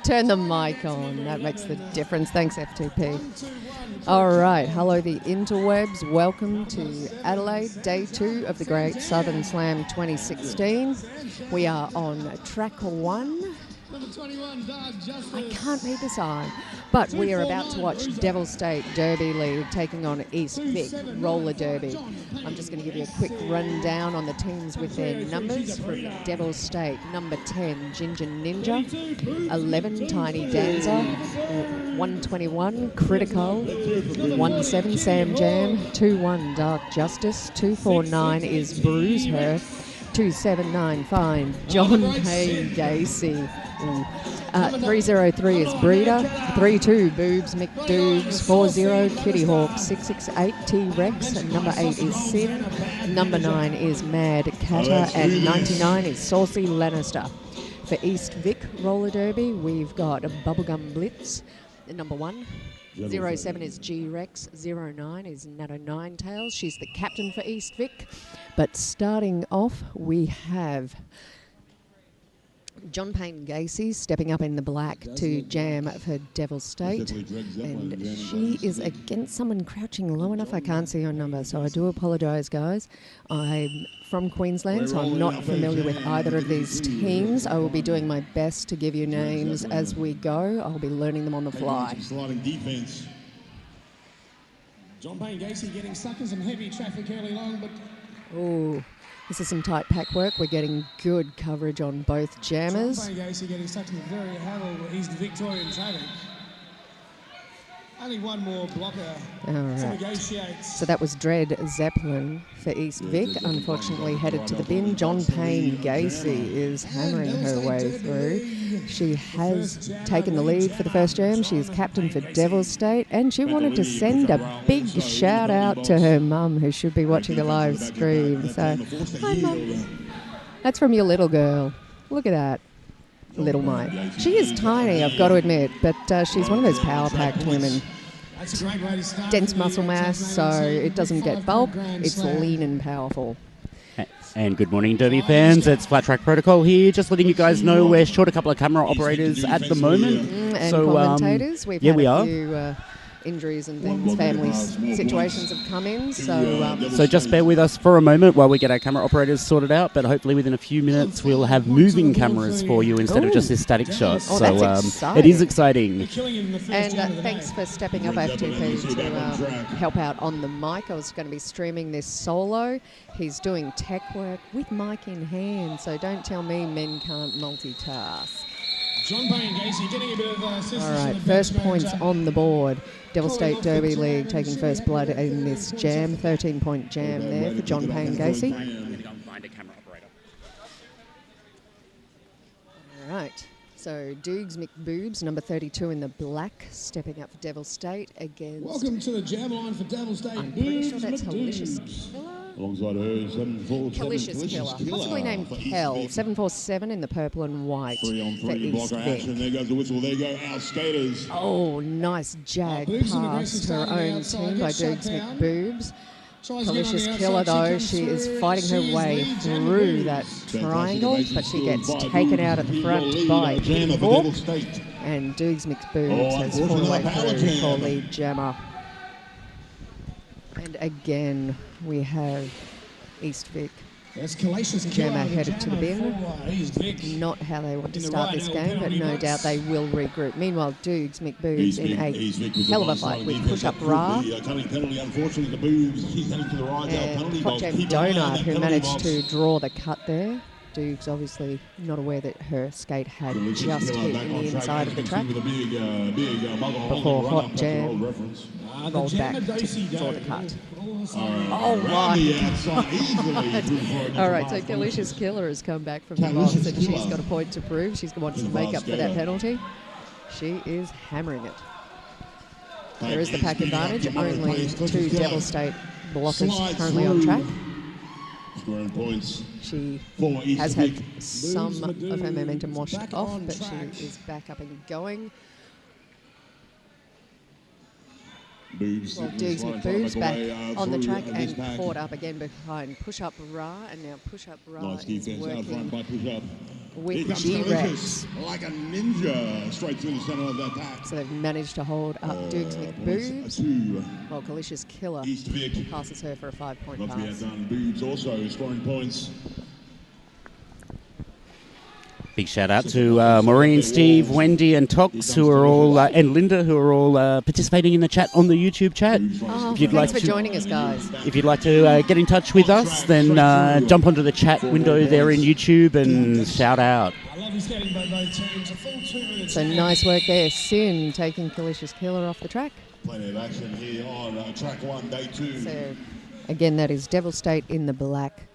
Turn the mic on. That makes the difference. Thanks, F2P. All right. Hello, the interwebs. Welcome to Adelaide, day 2 of the Great Southern Slam 2016. We are on track 1. I can't read the sign, but we are about to watch Devil State Derby League taking on East Vic Roller Derby. I'm just going to give you a quick rundown on the teams with their numbers. From Devil State, number 10, Ginger Ninja, 11, Tiny Dancer, 121, Critical, 17, Sam Jam, 21, Dark Justice, 249 is Bruise Her, 279, John Payne Gacy. 303 is Breeder, 32 Boobs McDoogs, 40 Kitty Hawk, 668 T-Rex, and number 8 is Sin, number 9 is Mad Catter, and 99 is Saucy Lannister. For East Vic Roller Derby, we've got Bubblegum Blitz, number 1. 07 is G-Rex, 09 is Natto Ninetails. She's the captain for East Vic. But starting off, we have John Payne Gacy stepping up in the black to jam for Devil State, and she is against someone crouching low enough. I can't see her number, so I do apologise, guys. I'm from Queensland, so I'm not familiar with either of these teams. I will be doing my best to give you names as we go. I'll be learning them on the fly. Sliding defense. John Payne Gacy getting stuck in some heavy traffic early on, but ooh. This is some tight pack work. We're getting good coverage on both jammers. John Payne Gacy getting stuck in the very hell East Victorian traffic. Only one more blocker to negotiate. So that was Dread Zeppelin for East Vic, unfortunately headed to the bin. John Payne Gacy is hammering her way through. She has taken the lead for the first jam. She is captain for Devil State, and she wanted to send a big shout out to her mum, who should be watching the live stream. So, hi mum. That's from your little girl. Look at that. Little Mike. She is tiny, I've got to admit, but she's one of those power-packed women. Dense muscle mass, so it doesn't get bulk, it's lean and powerful. And good morning, Derby fans. It's Flat Track Protocol here. Just letting you guys know we're short a couple of camera operators at the moment. And so, commentators. We've had a few injuries and things, family situations have come in. So just bear with us for a moment while we get our camera operators sorted out. But hopefully within a few minutes we'll have moving cameras for you instead of just this static shot. Oh, so that's exciting. It is exciting. And thanks for stepping up, FTP, to help out on the mic. I was going to be streaming this solo. He's doing tech work with mic in hand, so don't tell me men can't multitask. John Payne Gacy getting a bit of assistance. All right, first points on the board. Devil State Derby League taking first blood in this jam. 13-point jam there for John Payne Gacy. All right, so Doogs McBoobs, number 32 in the black, stepping up for Devil State against... Welcome to the jam line for Devil State. I'm pretty sure that's Delicious Killer. Alongside her, 747. Delicious Killer. Possibly named Kel. 747 in the purple and white for East Vic. There goes the whistle. There go our skaters. Oh, nice jag past her own team by Doogs McBoobs. Delicious Killer, though, she is fighting her way through that triangle, but she gets taken out at the front by Kitty Hawk. And Doogs McBoobs has fought her way through for lead jammer. And again, we have East Vic. Jammer headed to the bin. Not how they want to start this game, but no doubt they will regroup. Meanwhile, Doogs McBoobs in a hell of a fight with Push-Up Ra. And Hot Jam Donut, who managed to draw the cut there. Doogs obviously not aware that her skate had just hit in the inside of the track before Hot Jam rolled back to draw the cut. Oh my God. All right, so Delicious Killer has come back from the box and she's got a point to prove. She wants to make up for that penalty. She is hammering it. There is the pack advantage. Only 2 Devil State blockers currently on track. She has had some of her momentum washed off, but she is back up and going. Doogs McBoobs back on the track and caught up again behind Push-Up Ra, and now Push-Up Ra is working with G-Rex. Like a ninja straight through the center of that pack. So they've managed to hold up Dukes McBoobs. While Kalicious Killer passes her for a 5-point Not to be pass. outdone, Boobs also scoring points. Big shout out to Maureen, Steve, Wendy, and Tox, who are all, and Linda, who are all participating in the chat on the YouTube chat. Oh, if you'd thanks like for joining us, guys. If you'd like to get in touch with us, then jump onto the chat window there in YouTube and shout out. So nice work there. Sin taking Kalicious Killer off the track. Plenty of action here on track 1, day 2. So again, that is Devil State in the black,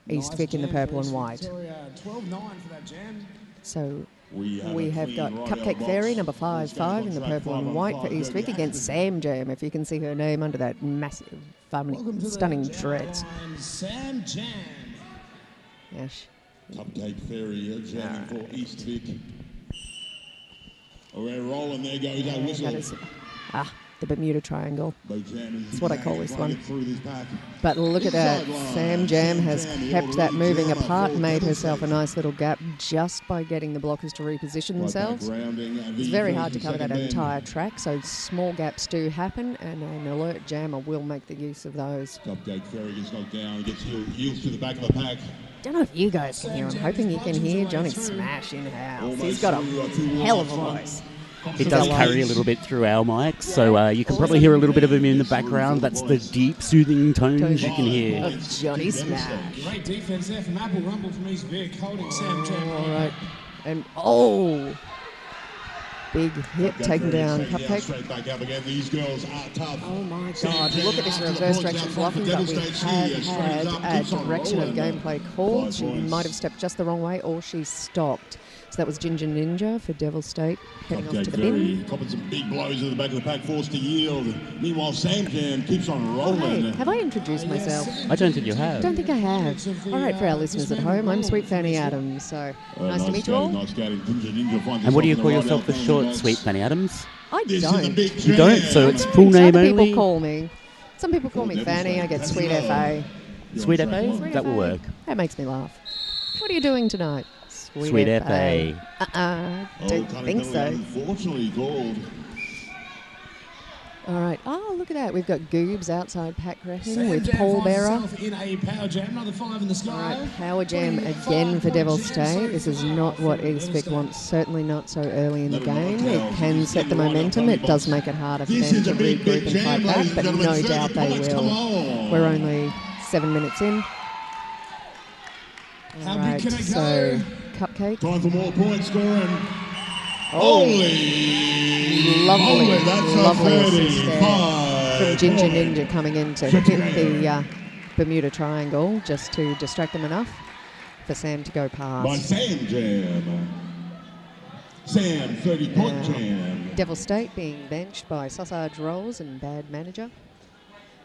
East Vic in the purple and white. 12-9 for that jam. So we have got Cupcake Fairy, number 5-5 in the purple and white for East Vic against Sam Jam, if you can see her name under that massive, stunning dreads. Sam Jam. Yes. Cupcake Fairy jamming for East Vic. We're rolling, there goes our whistle. That is, the Bermuda Triangle. That's what I call this one. This But look at that. Sam Jam has kept that moving apart and made herself a nice little gap just by getting the blockers to reposition themselves. It's very hard to cover that entire track, so small gaps do happen, and an alert jammer will make the use of those. Cupcake Fairy gets knocked down, gets heels to the back of the pack. Don't know if you guys can hear. I'm hoping you can hear Johnny Smash in house. He's got a hell of a voice. It does carry a little bit through our mics, so you can probably hear a little bit of him in the background. That's the deep, soothing tones you can hear. Of Johnny Smash. Great defense there from Apple Rumble from East Vic, holding Sam Jam. All right. And, big hit taken down Cupcake. Oh my God, look at this reverse direction blocking that we have had a direction of gameplay called. She might have stepped just the wrong way or she stopped. So that was Ginger Ninja for Devil State, heading off to the bin. Copping some big blows at the back of the pack, forced to yield. Meanwhile, Sam Jam keeps on rolling. Hey, have I introduced myself? I don't think you have. Don't think I have. All right, for our listeners at home, I'm Sweet Fanny Adams. So nice to meet you all. And what do you call yourself for short, Sweet Fanny Adams? I don't. You don't? So it's full name Other only? people call me. Some people call me Fanny. I get Sweet FA. Sweet FA? That will work. That makes me laugh. What are you doing tonight? Sweet FA. Don't think so. Unfortunately called. All right. Oh, look at that. We've got Goobs outside pack wrecking with Paul Bearer. In a power jam, another 5 in the sky. All right, power jam again for Devil State. This is not what East Vic wants, certainly not so early in the game. It can set the momentum. It does make it harder for them to regroup and fight back, but no doubt they will. We're only 7 minutes in. All right, so Cupcake. Time for more points scoring. Lovely assist there from Ginger Ninja coming in to hit the Bermuda Triangle just to distract them enough for Sam to go past. By Sam Jam. Sam, 30-point jam. Devil State being benched by Sausage Rolls and Bad Manager.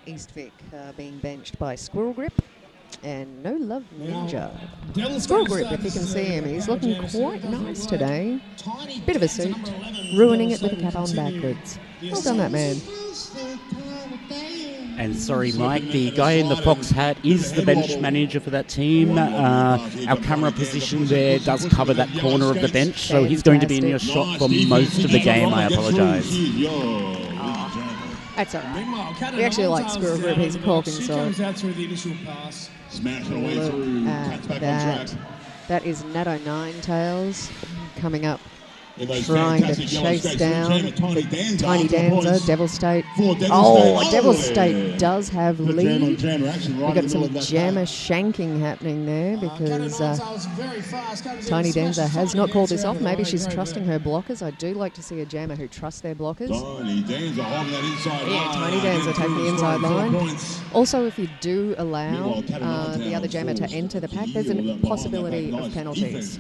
East Vic being benched by Squirrel Grip and No Love Ninja. Squirrel Grip, if you can see him, he's looking quite nice today. Bit of a suit, ruining it with a cap on backwards. Well done, that man. And sorry, Mike, the guy in the fox hat is the bench manager for that team. Our camera position there does cover that corner of the bench, so he's going to be in your shot for most of the game. I apologise. That's all right. We actually like Squirrel Grip. He's a corking sort. Smashing away through. Cuts back on track. That is Natto Ninetails coming up, trying to chase down Tiny Danza, Devil State. Devil State does have lead. We've got some jammer shanking happening there because Tiny Danza has not called this off. Maybe she's trusting her blockers. I do like to see a jammer who trusts their blockers. Tiny Danza holding that inside line. Yeah, Tiny Danza taking the inside line. Also, if you do allow the other jammer to enter the pack, there's a possibility of penalties.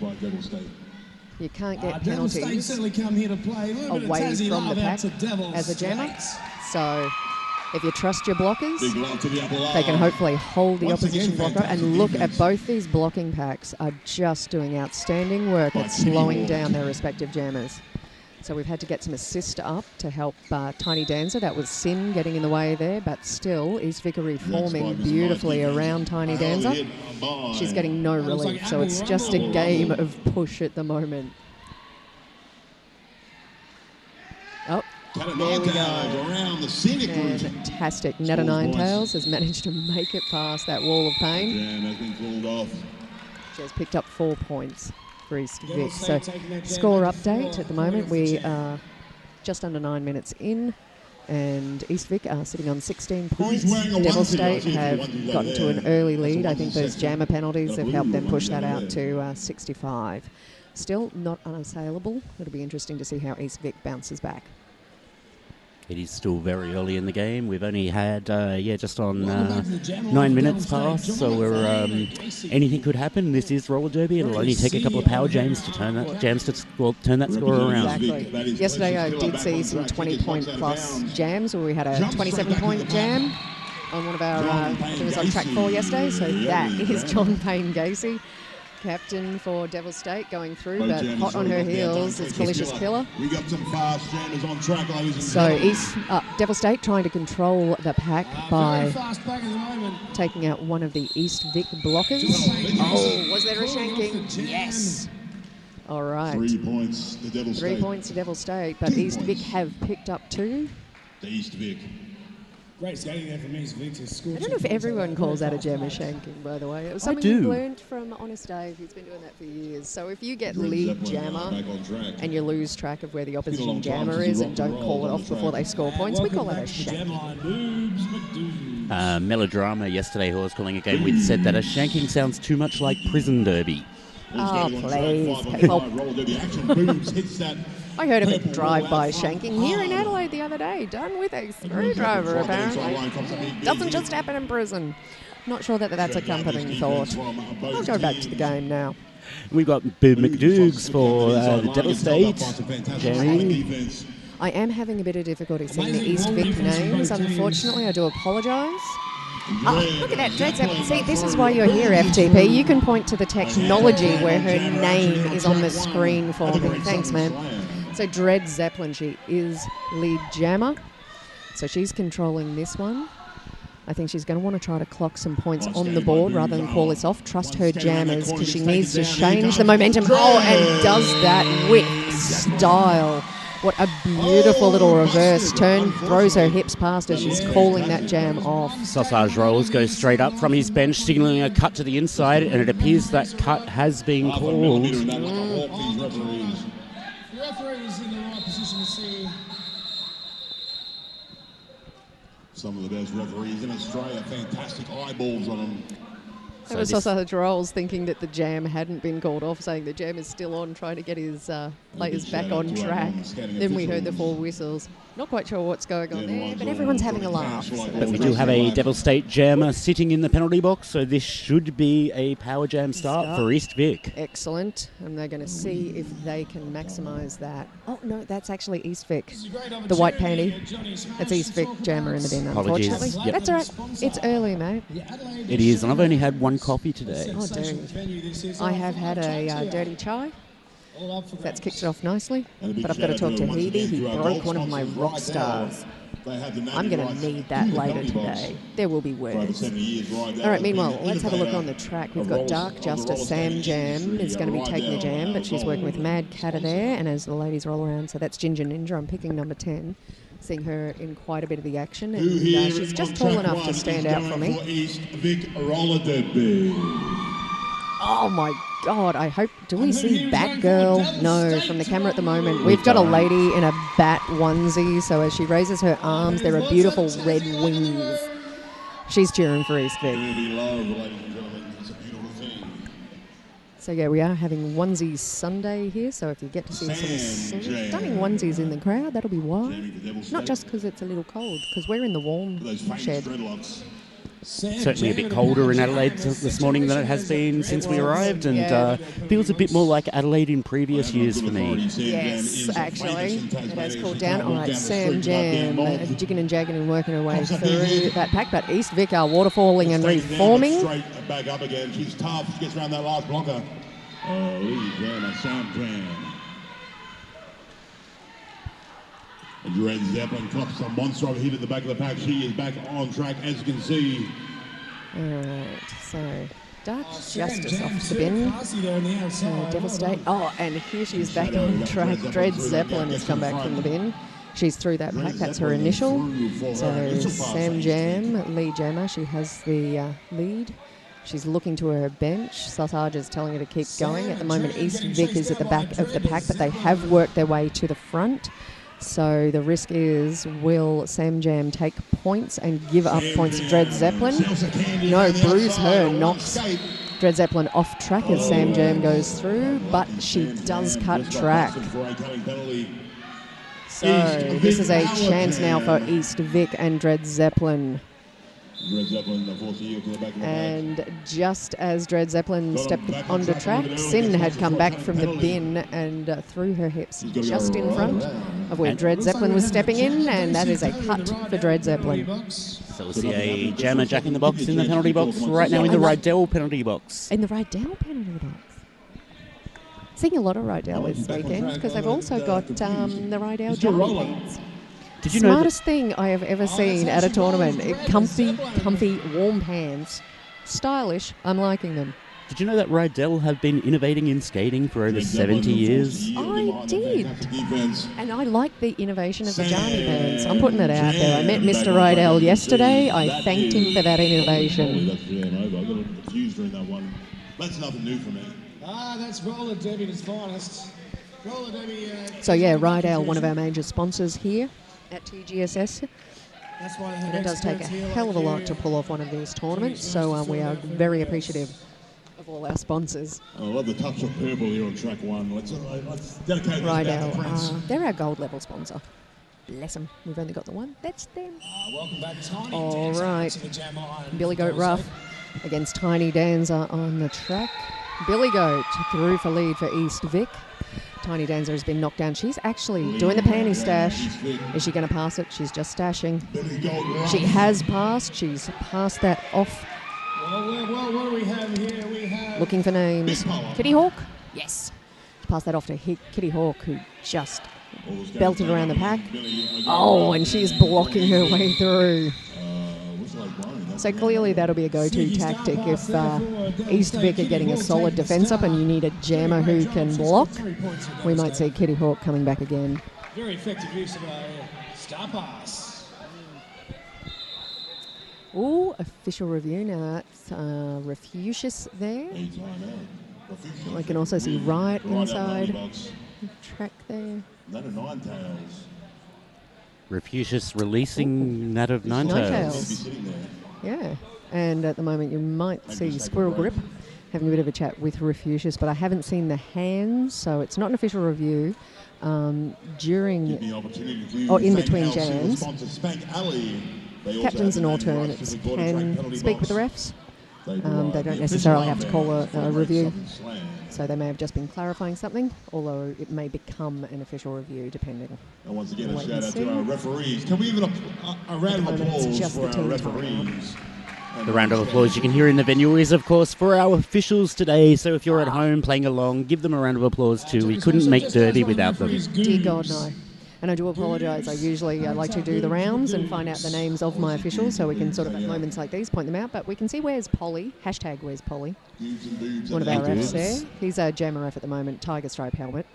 You can't get penalties away from the pack as a jammer. So if you trust your blockers, they can hopefully hold the opposition blocker. And look at both these blocking packs are just doing outstanding work at slowing down their respective jammers. So we've had to get some assist up to help Tiny Dancer. That was Sin getting in the way there, but still East Vic are reforming beautifully around Tiny Dancer. She's getting no relief, so it's just a game of push at the moment. Oh, there we go. Around the scenic route. Fantastic. Netta Ninetails has managed to make it past that wall of pain. Jam has been called off. She has picked up 4 points for East Vic. So score update at the moment. We are just under 9 minutes in, and East Vic are sitting on 16 points. Devil State have gotten to an early lead. I think those jammer penalties have helped them push that out to 65. Still not unassailable. It'll be interesting to see how East Vic bounces back. It is still very early in the game. We've only had, just on 9 minutes past, so we're anything could happen. This is roller derby. It'll only take a couple of power jams to turn that score around. Exactly. Yesterday I did see some 20-point plus jams, where we had a 27-point jam on one of our, it was on track 4 yesterday, so that is John Payne Gacy, captain for Devil State, going through, but hot on her heels is Malicious Killer. We got some fast jammers on track, ladies and So gentlemen. Devil State trying to control the pack by taking out one of the East Vic blockers. Oh, was there a shanking? Yes. All right. 3 points to Devil State. 3 points to Devil State, but East Vic have picked up 2. To East Vic. Great skating there from East Vic to score. I don't know if everyone calls that a jammer shanking, by the way. It was something do. you learned from Honest Dave, who's been doing that for years. So if you get lead jammer and you lose track of where the opposition jammer is and don't call it off before they score points, we call that a shanking. Melodrama yesterday, who I was calling a game with, said that a shanking sounds too much like prison derby. Oh, please. Well, I heard of a drive-by shanking here in Adelaide the other day, done with a screwdriver, apparently. Doesn't just happen in prison. Not sure that that's a comforting thought. I'll go back to the game now. We've got Boo McDougs for Devil State. Jamming. I am having a bit of difficulty seeing the East Vic names. Unfortunately, I do apologise. Oh, look at that, Dread Zeppelin. See, this is why you're here, FTP. You can point to the technology where her name is on the screen for me. Thanks, man. So Dread Zeppelin, she is lead jammer. So she's controlling this one. I think she's going to want to try to clock some points on the board rather than call this off. Trust her jammers because she needs to change the momentum. Oh, and does that with style. What a beautiful little reverse turn. Throws her hips past as she's calling that jam off. Sausage Rolls goes straight up from his bench, signalling a cut to the inside, and it appears that cut has been called. The referee's in the right position to see. Some of the best referees in Australia, fantastic eyeballs on them. That was Sausage Rolls thinking that the jam hadn't been called off, saying the jam is still on, trying to get his players back on track. Then we heard the 4 whistles. Not quite sure what's going on there, but everyone's having a laugh. So But we do have a Devil State jammer sitting in the penalty box, so this should be a power jam start for East Vic. Excellent, and they're going to see if they can maximise that. Oh, no, that's actually East Vic. The white panty. It's East Vic jammer in the bin, Apologies. unfortunately. Yep. That's all right. It's early, mate. It is, and I've only had 1 coffee today. Oh, dude. I have had a dirty chai. That's kicked it off nicely, but I've got to talk to Hebe. He broke one of my rock stars. I'm going to need that later today. There will be words. All right, meanwhile, let's have a look on the track. We've got Dark Justice. Sam Jam is going to be taking the jam, but she's working with Mad Catter there, and as the ladies roll around, so that's Ginger Ninja. I'm picking number 10. Seeing her in quite a bit of the action, and she's just tall enough to stand out for me. Oh my God, I hope, do we see Batgirl? No, from the camera at the moment. We've got a lady in a bat onesie, so as she raises her arms, there are beautiful red wings. She's cheering for East Vic. So yeah, we are having Onesies Sunday here, so if you get to see some stunning onesies in the crowd, that'll be why. Not just because it's a little cold, because we're in the warm shed. Certainly a bit colder in Adelaide this morning than it has been since we arrived, and feels a bit more like Adelaide in previous years for me. Yes, actually. It has cooled down. All right, Sam Jam jigging and jagging and working her way through that pack, but East Vic are waterfalling and reforming. Straight back up again. She's tough. She gets around that last blocker. Oh, Sam Jam. Red Zeppelin cops a monster over here at the back of the pack. She is back on track, as you can see. All right, so Dark Justice off the bin. Devastate. Oh, and here she's back on track. Red Zeppelin has come back from the bin. She's through that pack. That's her initial. So Sam Jam, lead jammer. She has the lead. She's looking to her bench. Sausage is telling her to keep going. At the moment, East Vic is at the back of the pack, but they have worked their way to the front. So the risk is, will Sam Jam take points and give up points to Dread Zeppelin? No, bruise her, knocks Dread Zeppelin off track as Sam Jam goes through, but she does cut track. So this is a chance now for East Vic and Dread Zeppelin. And just as Dread Zeppelin stepped onto track, Sin had come back from the bin and threw her hips just in front of where Dread Zeppelin was stepping in, and that is a cut for Dread Zeppelin. So we'll see a jammer Jack in the box in the penalty box right now in the Rydell penalty box. In the Rydell penalty box. Seeing a lot of Rydell this weekend because they've also got the Rydell jump pants. Did you know Smartest thing I have ever seen at a tournament. Comfy, warm pants. Stylish. I'm liking them. Did you know that Rydell have been innovating in skating for over 70 years? I did. And I like the innovation of the Johnny pants. I'm putting it out there. I met Mr. Rydell yesterday. I thanked him for that innovation. That's nothing new for me. That's roller derby at its finest. Roller derby. So yeah, Rydell, one of our major sponsors here at TGSS. That's why And it does take a hell of a lot to pull off one of these tournaments, so we are very appreciative of all our sponsors. I love the touch of purple here on track one. Let's dedicate this back to Prince. They're our gold level sponsor. Bless them. We've only got the one. That's them. Welcome back, Tiny All Dancer right. to the Jam Iron. Billy Goat Rough against Tiny Dancer on the track. Billy Goat through for lead for East Vic. Tiny Dancer has been knocked down. She's actually doing the panty stash. Is she going to pass it? She's just stashing. She has passed. She's passed that off. Well, what do we have here? We have... Looking for names. Kitty Hawk? Yes. Pass that off to Kitty Hawk, who just belted around the pack. Oh, and she's blocking her way through. So clearly that'll be a go-to tactic if East Vic are getting a solid defence up and you need a jammer who can block. We might see Kitty Hawk coming back again. Very effective use of a star pass. Ooh, official review now. That's Refucius there. I can also see right inside track there. Refucius releasing that of Ninetails. Yeah, and at the moment you might see Squirrel Grip having a bit of a chat with Refucius, but I haven't seen the hands, so it's not an official review. During or in between jams, captains and alternates can speak with the refs. They don't necessarily have to call a review, so they may have just been clarifying something, although it may become an official review depending. And once again, a shout out to our referees. Can we give it a round of applause for our referees? The round of applause you can hear in the venue is, of course, for our officials today. So if you're at home playing along, give them a round of applause too. We couldn't make Derby without them. Dear God, no. And I do apologise. I like to do the rounds and find out the names of my officials so we can sort of at moments like these point them out. But we can see where's Polly. Hashtag where's Polly. One of our refs there. He's a jammer ref at the moment. Tiger stripe helmet.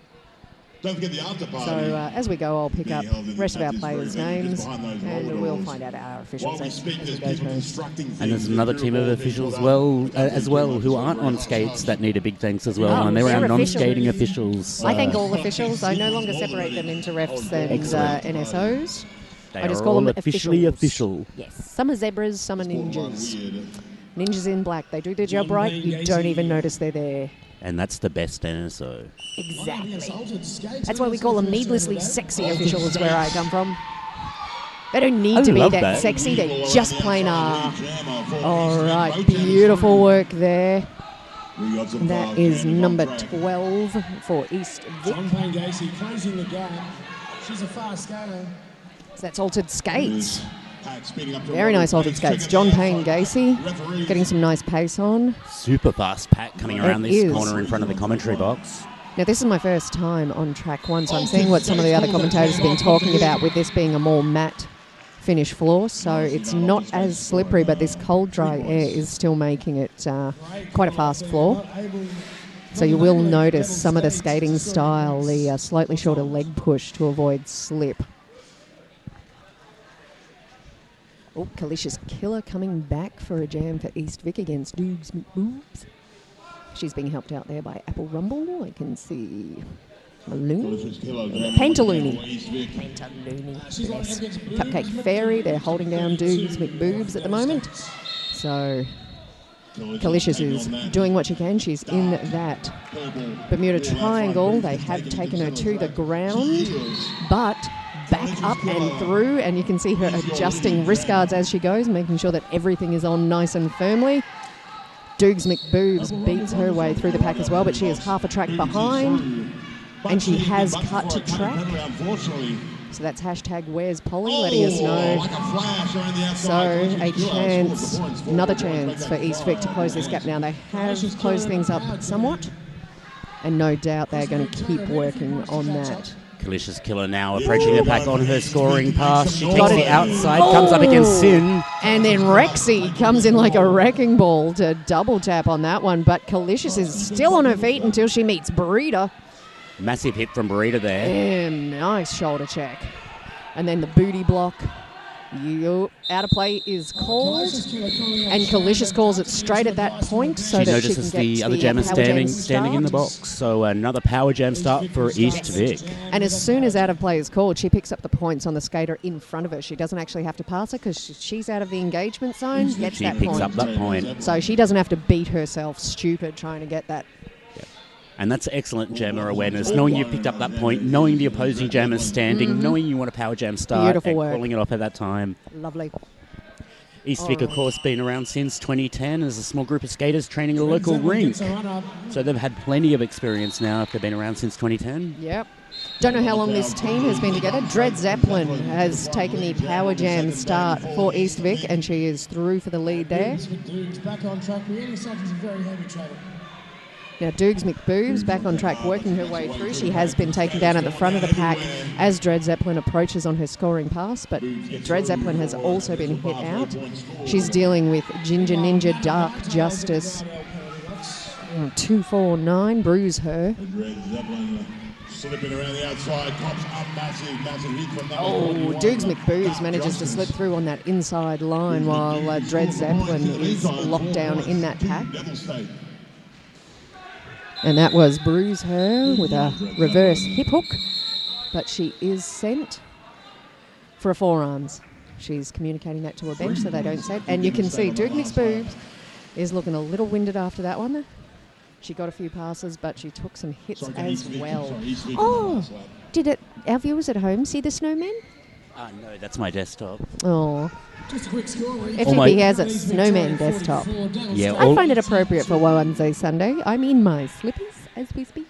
Don't forget the after party. So as we go, I'll pick up the rest of our players' names and we'll find out our officials as we go through. And there's another team of officials as well who aren't on skates that need a big thanks as well. And they're our non-skating officials. I thank all officials. I no longer separate them into refs and NSOs. I just call them officially official. Yes. Some are zebras, some are ninjas. Ninjas in black. They do their job right. You don't even notice they're there. And that's the best NSO. Exactly. That's why we call them needlessly sexy officials where I come from. They don't need to be that sexy, they just plain are. All right, beautiful work there. And that is number 12 for East Vic. John Payne Gacy closing the gap. She's a fast skater. So that's altered skates. Very nice altered skates. John Payne Gacy getting some nice pace on. Super fast pack coming around this corner in front of the commentary box. Now, this is my first time on track one, so I'm seeing what some of the other commentators have been talking about with this being a more matte finish floor, so it's not as slippery, but this cold, dry air is still making it quite a fast floor. So you will notice some of the skating style, the slightly shorter leg push to avoid slip. Oh, Kalicious Killer coming back for a jam for East Vic against Doogs McBoobs. She's being helped out there by Apple Rumble. I can see Maloon. Pantaloony. Pantaloony. Yes. Cupcake Fairy. They're holding down Doogs McBoobs at the moment. So Kalicious is doing what she can. She's in that Bermuda Triangle. They have taken her to the ground, but back up and through, and you can see her adjusting wrist guards as she goes, making sure that everything is on nice and firmly. Doogs McBoobs beats her way through the pack as well, but she is half a track behind, and she has cut to track. So that's hashtag Where's Polly letting us know. So a chance, another chance for East Vic to close this gap now. They have closed things up somewhat, and no doubt they're going to keep working on that. Kalicious Killer now approaching the pack on her scoring pass. She takes the outside, comes up against Sin. And then Rexy comes in like a wrecking ball to double tap on that one. But Kalicious is still on her feet until she meets Burita. Massive hit from Burita there. And nice shoulder check. And then the booty block. Out of play is called, and Kalicious calls it straight at that point, so she that notices she can get the other jammer standing in the box. So another power jam start for East Vic. And as soon as out of play is called, she picks up the points on the skater in front of her. She doesn't actually have to pass her because she's out of the engagement zone. Gets she that picks point. up that point. So she doesn't have to beat herself stupid trying to get that. And that's excellent jammer awareness, knowing you picked up that point, knowing the opposing jammer's standing, knowing you want a power jam start, Beautiful work. Calling it off at that time. Lovely. East Vic, of course, been around since 2010 as a small group of skaters training at a local rink. So they've had plenty of experience now if they've been around since 2010. Yep. Don't know how long this team has been together. Dred Zeppelin has taken the power jam start for East Vic, and she is through for the lead there. Back on track. We only suffered some very heavy travel. Now, Doogs McBoobs back on track, working her way through. She has been taken down at the front of the pack as Dred Zeppelin approaches on her scoring pass, but Dred Zeppelin has also been hit out. She's dealing with Ginger Ninja Dark Justice. 249, bruise her. Slipping around the outside, cops up massive hit from that. Doogs McBoobs manages to slip through on that inside line while Dred Zeppelin is locked down in that pack. And that was bruise her with a reverse hip hook, but she is sent for a forearms. She's communicating that to a bench so they don't set. And you can see Doogs McBoobs is looking a little winded after that one. She got a few passes, but she took some hits as well. Oh, did our viewers at home see the snowman? No, that's my desktop. Oh. Just a quick score. FTP has a snowman desktop. Yeah, I find it appropriate for Wednesday, Sunday. I'm in my slippers as we speak.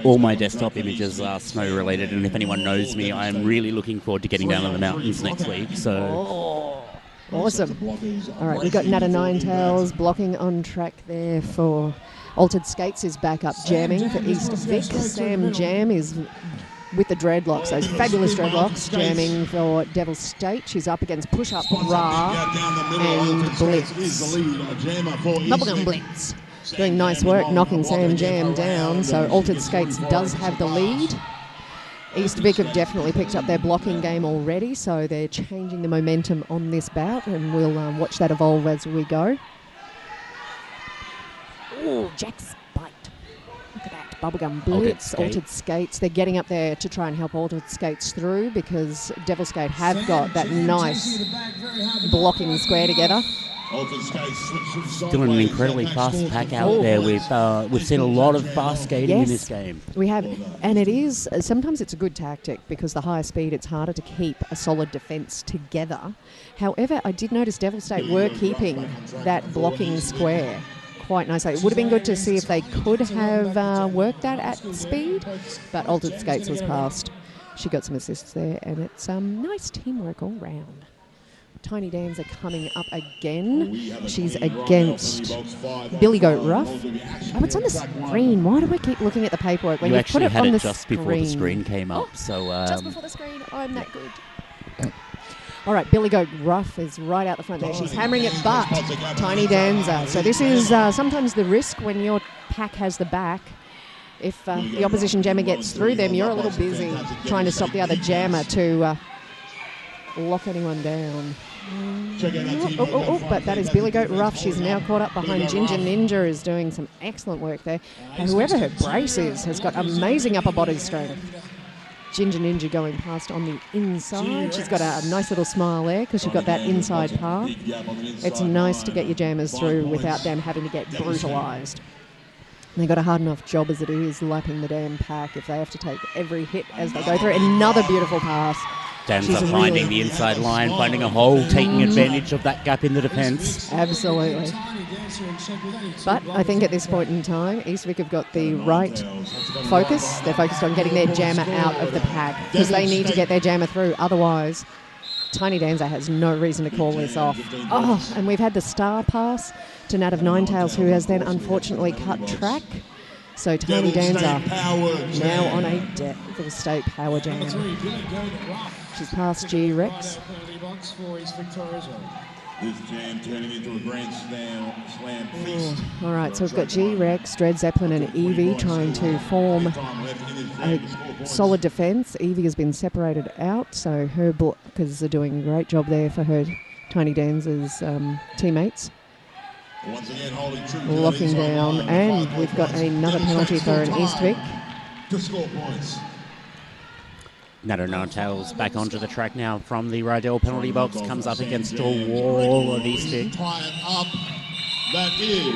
All my desktop images are snow related, and if anyone knows me, I'm really looking forward to getting down to the mountains next week. So, Awesome. All right, we've got Nutter Ninetails blocking on track there for Altered Skates is back up jamming for East Vic. Sam Jam is with the dreadlocks, those fabulous dreadlocks, jamming for Devil State. She's up against Push Up Ra and Blitz. Bubblegum Blitz. Doing nice work, knocking Sam Jam down. So Altered Skates does have the lead. East Vic have definitely picked up their blocking game already, so they're changing the momentum on this bout, and we'll watch that evolve as we go. Oh, Jack's bite. Look at that. Bubblegum Blitz, Altered Skates. They're getting up there to try and help Altered Skates through because Devil Skate have got that nice blocking square together. Still an incredibly fast pack out there. We've seen a lot of fast skating in this game. We have, and it is, sometimes it's a good tactic because the higher speed, it's harder to keep a solid defence together. However, I did notice Devil State were keeping that blocking square quite nicely. It would have been good to see if they could have worked that at speed, but Altered Skates was past. She got some assists there, and it's nice teamwork all round. Tiny Dancer coming up again. She's against Billy Goat Ruff. Oh, it's on the screen. Why do I keep looking at the paperwork when you you actually put it had on it the just screen? before the screen came up. So just before the screen. I'm that good. All right, Billy Goat Ruff is right out the front there. She's hammering it, but Tiny Dancer. So this is sometimes the risk when your pack has the back. If the opposition jammer gets through them, you're a little busy trying to stop the other jammer to lock anyone down. But that is Billy Goat Ruff. She's now caught up behind Ginger Ninja, is doing some excellent work there. And whoever her brace is has got amazing upper body strength. Ginger Ninja going past on the inside. She's got a nice little smile there because she's got that inside path. It's nice to get your jammers through without them having to get brutalised. They've got a hard enough job as it is, lapping the damn pack if they have to take every hit as they go through. Another beautiful pass. Dancer finding the inside line, finding a hole, taking advantage of that gap in the defence. Absolutely. But I think at this point in time, East Vic have got the right focus. They're focused on getting their jammer out of the pack because they need to get their jammer through. Otherwise, Tiny Dancer has no reason to call this off. Oh, and we've had the star pass to Nat of Ninetails, who has then unfortunately cut track. So Tiny Dancer now on a Devil State power jam. She's past G-Rex. This jam turning into a grand slam feast. All right, so we've got G-Rex, Dread Zeppelin and Evie trying to form a solid defence. Evie has been separated out, so her blockers are doing a great job there for her Tiny Dancer's teammates. Once again, locking down, and we've got another penalty for an East Vic. To score points. Nato Ninetails back onto the track now from the Rydell penalty box, comes up against a wall of East Vic. That is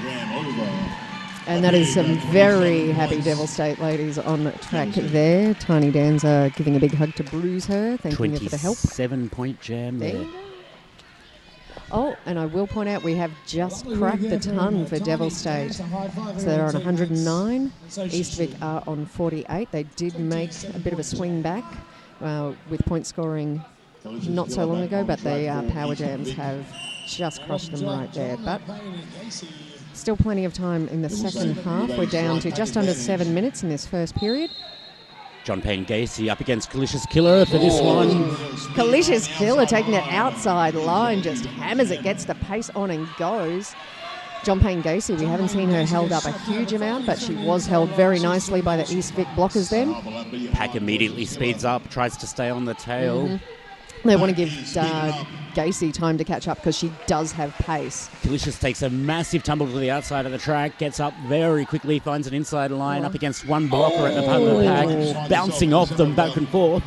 jam over. And that is some very happy Devil State ladies on the track there. Tiny Dancer giving a big hug to Bruise her, thanking her for the help. 27-point jam there. Oh, and I will point out we have just cracked the ton for Devil State. So they're on 109. East Vic are on 48. They did make a bit of a swing back with point scoring not so long ago, but the power jams have just crushed them right there. But still plenty of time in the second half. We're down to just under 7 minutes in this first period. John Payne Gacy up against Kalicious Killer for this one. Kalicious Killer taking that outside line, just hammers it, gets the pace on and goes. John Payne Gacy, we haven't seen her held up a huge amount, but she was held very nicely by the East Vic blockers then. Pack immediately speeds up, tries to stay on the tail. They want to give Gacy time to catch up because she does have pace. Kalicious takes a massive tumble to the outside of the track, gets up very quickly, finds an inside line up against one blocker at the front of the pack, bouncing off them back and forth.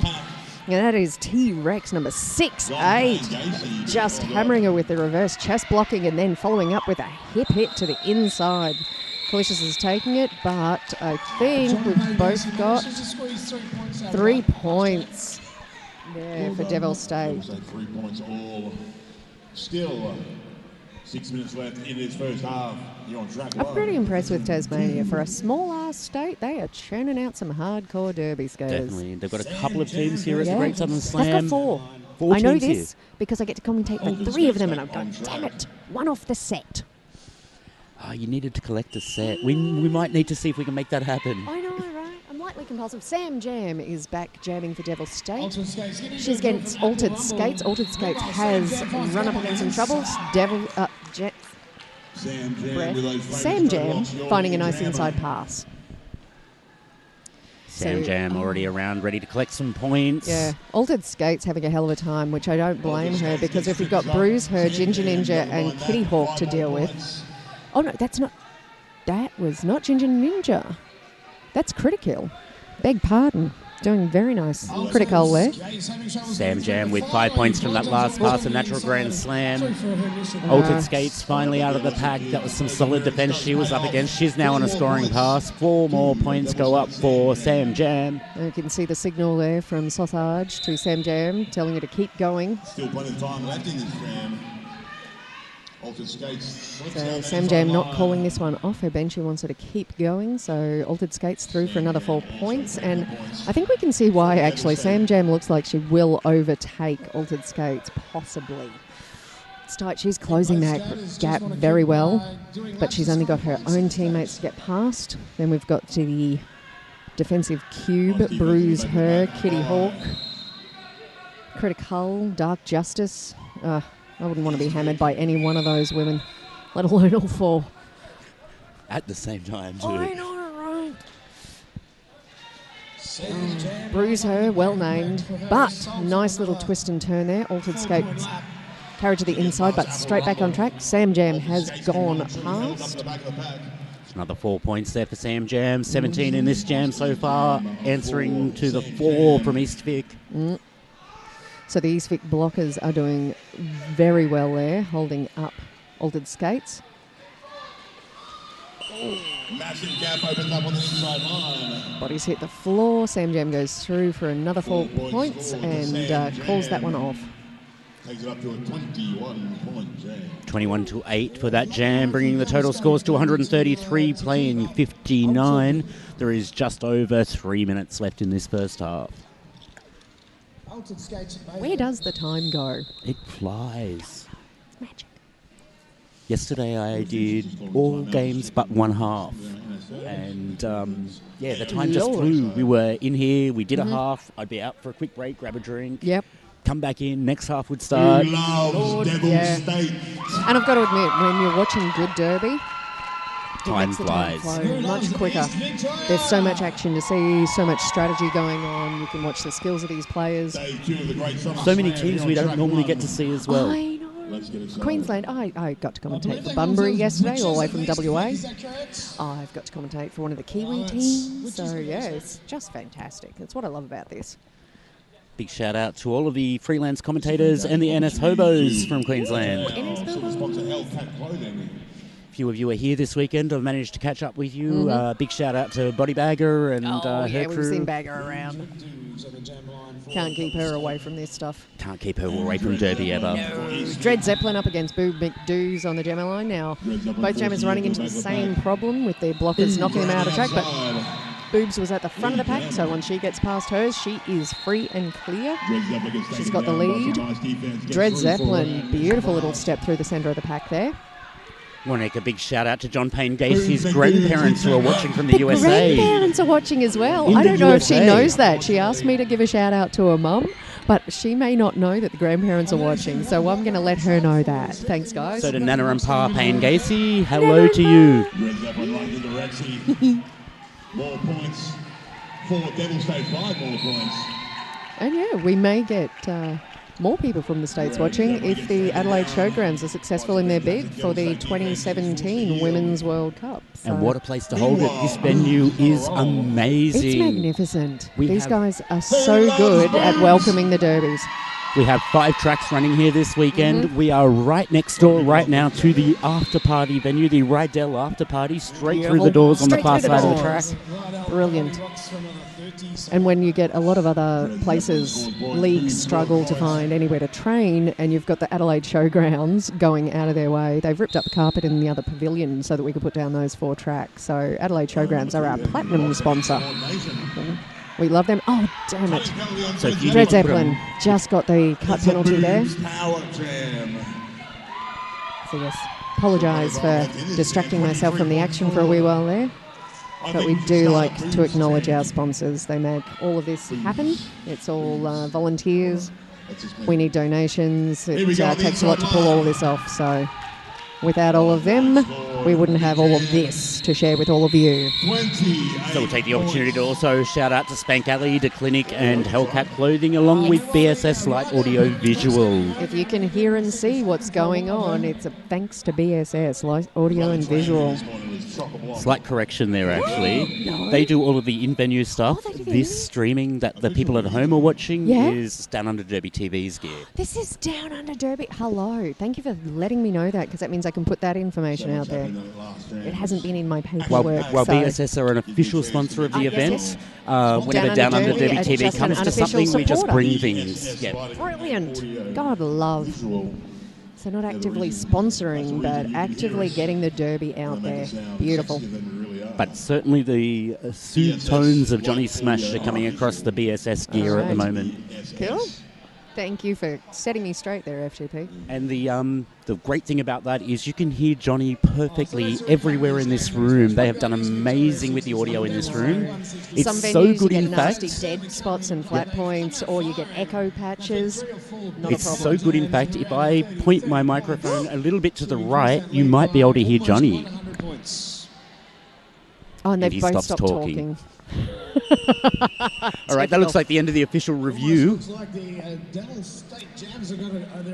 And that is T-Rex number 6'8", just hammering her with the reverse chest blocking and then following up with a hip hit to the inside. Kalicious is taking it, but I think we've both got 3 points. Yeah, for Devil State. 3 points all. Still 6 minutes left in this first half. You're on track. I'm pretty impressed with Tasmania. For a small-ass state, they are churning out some hardcore derby skaters. Definitely. They've got a couple of teams here at the Great Southern Slam. They've got 4. 4 I know teams this because I get to commentate for 3 of them, and I'm going, damn it, one off the set. Oh, you needed to collect a set. We might need to see if we can make that happen. I know, right? I'm lightly compulsive. Sam Jam is back jamming for Devil State. She's against Altered Skates. Altered Skates has run up against some troubles. Sam Jam finding a nice inside pass. Sam Jam already around, ready to collect some points. Yeah, Altered Skates having a hell of a time, which I don't blame her because if we've got Bruise, her, Ginger Ninja and Kitty Hawk to deal with. Oh no, that was not Ginger Ninja. That's Critical. Beg pardon. Doing very nice. Critical there. Sam Jam with 5 points from that last pass, a natural grand slam. Altered Skates finally out of the pack. That was some solid defence she was up against. She's now on a scoring pass. 4 more points go up for Sam Jam. And you can see the signal there from Sausage to Sam Jam telling her to keep going. Still plenty of time left in this jam. Altered skates. So Sam Jam not calling this one off. Her bench wants her to keep going. So Altered Skates through for another 4 points. And I think we can see why, actually. Sam Jam looks like she will overtake Altered Skates, possibly. It's tight. She's closing that gap very well, but she's only got her own teammates to get past. Then we've got the defensive cube, Bruise Her, Kitty Hawk, Critical, Dark Justice. I wouldn't want to be hammered by any one of those women, let alone all 4. At the same time, too. I know, right? Bruise Her, well named, but nice little twist and turn there. Altered Skates carried to the inside, but straight back on track. Sam Jam has gone past. Another 4 points there for Sam Jam. 17 in this jam so far, answering to the 4 from East Vic. So the East Vic blockers are doing very well there, holding up Altered Skates. Massive gap opens up on the inside line. Bodies hit the floor. Sam Jam goes through for another 4 points and calls that one off. Takes it up to a 21-point jam. 21-8 for that jam, bringing the total scores to 133, playing 59. There is just over 3 minutes left in this first half. Where does the time go? It flies. It's magic. Yesterday I did all games but one half. And the time just flew. We were in here, we did a half. I'd be out for a quick break, grab a drink. Yep. Come back in, next half would start. Loves Devil State. And I've got to admit, when you're watching good derby, Time makes the flies. flow much quicker. There's so much action to see, so much strategy going on. You can watch the skills of these players. Day 2 of the Great Summer So many Slam teams here we on don't track normally 1. get to see as well. I know. Let's get it started. Queensland, I got to commentate for Bunbury yesterday, all the way from WA. I've got to commentate for one of the Kiwi teams. So, yeah, it's just fantastic. That's what I love about this. Big shout out to all of the freelance commentators and the NS Hobos from Queensland. Silver sponsor Hellcat Clothing. A few of you are here this weekend. I've managed to catch up with you. Big shout out to Body Bagger and her We've crew. seen Bagger around. Can't keep her away from this stuff. Can't keep her away from Derby ever. Dred Zeppelin up against Boob McDoos on the Gemma line. Now, both jammers running into the same problem with their blockers knocking them out of track, but Boobs was at the front of the pack, so when she gets past hers, she is free and clear. She's got the lead. Dred Zeppelin, beautiful little step through the centre of the pack there. Want to make a big shout out to John Payne Gacy's grandparents who are watching from the USA. Grandparents are watching as well. In I the don't know if she USA. knows that. She asked me to give a shout out to her mum, but she may not know that the grandparents are watching, so I'm going to let her know that. Thanks, guys. So to Nana and Pa Payne Gacy, hello to you. Red Zeppelin right to the Red Sea. More points for Devil State, 5 more points. And yeah, we may get more people from the States watching if the Adelaide Showgrounds are successful in their bid for the 2017 Women's World Cup. So And what a place to hold it. This venue is amazing. it's magnificent. We These have- guys are so good at welcoming the derbies. We have 5 tracks running here this weekend. We are right next door right now to the after party venue, the Rydell after party, straight through the doors on the Straight far through the side of the track. doors. Brilliant. And when you get a lot of other places, leagues struggle to find anywhere to train, and you've got the Adelaide Showgrounds going out of their way. They've ripped up the carpet in the other pavilion so that we could put down those 4 tracks. So Adelaide Showgrounds are our platinum sponsor. We love them. Oh, damn it. So if you Dred need to put a- Zeppelin just got the cut penalty there. Power Jam. So yes, apologise for distracting myself from the action for a wee while there. But we do like to acknowledge our sponsors. They make all of this happen. It's all volunteers. We need donations. It takes a lot to pull all of this off. So without all of them, we wouldn't have all of this to share with all of you. 28 So we'll take the opportunity to also shout out to Spank Alley, The Clinic and Hellcat Clothing, along with BSS Light Audio Visual. If you can hear and see what's going on, it's a thanks to BSS, Light Audio and Visual. Slight correction there, actually. No. They do all of the in-venue stuff. Oh, they do. This streaming that the people at home are watching Yeah. is Down Under Derby TV's gear. This is Down Under Derby. Hello. Thank you for letting me know that, because that means I can put that information out there. It hasn't been in my paperwork. While so. BSS are an official sponsor of the yes, event, yes. whenever Down Under Derby it's TV just an comes to unofficial something, we just supporter. bring things. Yeah. Brilliant. God love. So not actively sponsoring, but actively getting the Derby out there. Beautiful. But certainly the soothed tones of Johnny Smash are coming across the BSS gear at the moment. Cool. Thank you for setting me straight there, FTP. And the great thing about that is you can hear Johnny perfectly everywhere in this room. They have done amazing with the audio in this room. It's Some venues so good, you get in nasty fact. dead spots and flat points, or you get echo patches. Not It's a so problem. good, in fact, if I point my microphone a little bit to the right, you might be able to hear Johnny. Oh, and if they've he both stops stopped talking. All right, that looks like the end of the official review.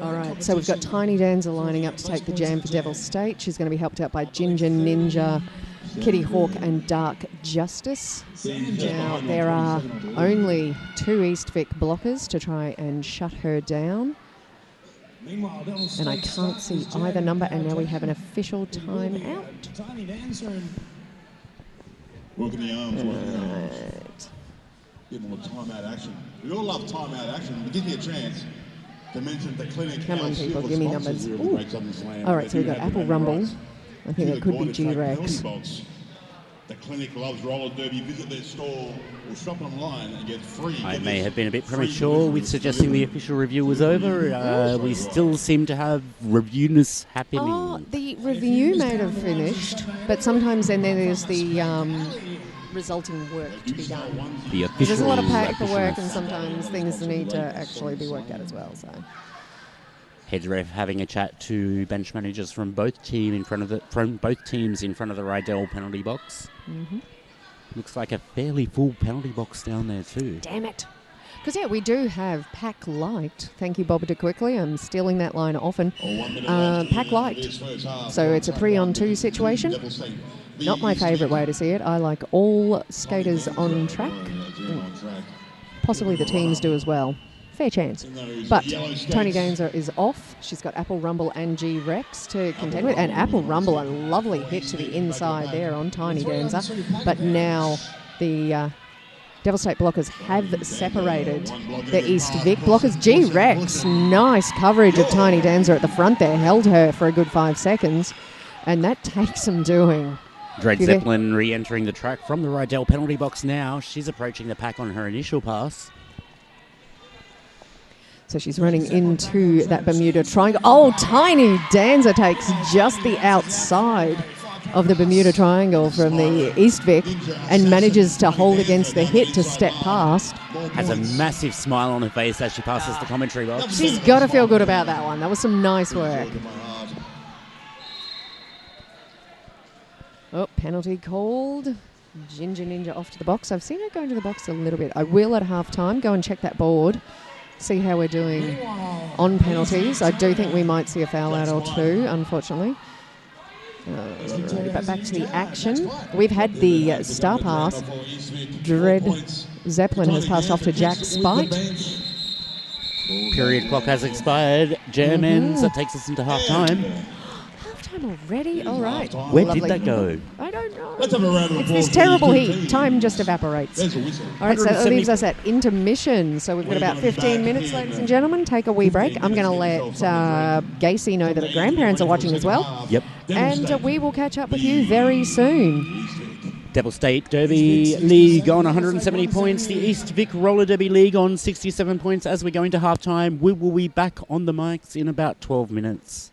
All right, so we've got Tiny Dancer lining up to take the jam for Devil State. She's going to be helped out by Ginger Ninja, Kitty Hawk and Dark Justice. Now, there are only 2 East Vic blockers to try and shut her down. And I can't see either number, and now we have an official timeout. Working the arms, working the arms. Get more timeout action. We all love timeout action, but give me a chance to mention the clinic. Come on, people, give me numbers. All All right, so we've got Apple Rumble. I think it could be G-Rex. The clinic loves roller derby. Visit their store or shop online and get free. I may have been a bit premature with suggesting the official review was over. We still seem to have reviewers happening. Oh, the review may have finished, but sometimes then there's the resulting work to be done. The official. There's a lot of paperwork, and sometimes things need to actually be worked out as well. So. Head ref having a chat to bench managers from both teams in front of the Rydell penalty box. Mm-hmm. Looks like a fairly full penalty box down there too. Damn it. Because, yeah, we do have Pack Light. Thank you, Boba, quickly. I'm stealing that line often. Pack Light. So it's a 3-on-2 situation. Not my favourite way to see it. I like all skaters on track. Possibly the teams do as well. Fair chance. But Tony Dancer is off. She's got Apple Rumble and G-Rex to contend with. And Apple Rumble, a lovely hit to the inside there on Tiny Dancer. But now the Devil State blockers have separated the East Vic blockers. G-Rex, nice coverage of Tiny Dancer at the front there. Held her for a good 5 seconds. And that takes some doing. Dread Zeppelin re-entering the track from the Rydell penalty box now. She's approaching the pack on her initial pass. So she's running into that Bermuda Triangle. Oh, Tiny Dancer takes just the outside of the Bermuda Triangle from the East Vic and manages to hold against the hit to step past. Has a massive smile on her face as she passes the commentary box. She's got to feel good about that one. That was some nice work. Oh, penalty called. Ginger Ninja off to the box. I've seen her go into the box a little bit. I will at half-time go and check that board. See how we're doing on penalties. I do think we might see a foul out or two, unfortunately. But back to the action. We've had the star pass. Dread Zeppelin has passed off to Jack Spite. Period clock has expired. Jam ends. That takes us into half-time. Half-time already? All right. Where Lovely. did that go? I don't know. Let's have a round of It's applause this for terrible these heat. two Time just evaporates. There's a whistle. All right, so that 170 leaves us at intermission. So we've got about 15 minutes, ladies and gentlemen. Take a wee break. I'm going to let Gacy know that the grandparents are watching as well. Yep. And we will catch up with you very soon. Devil State Derby League on 170 points. The East Vic Roller Derby League on 67 points. As we go into halftime, we will be back on the mics in about 12 minutes.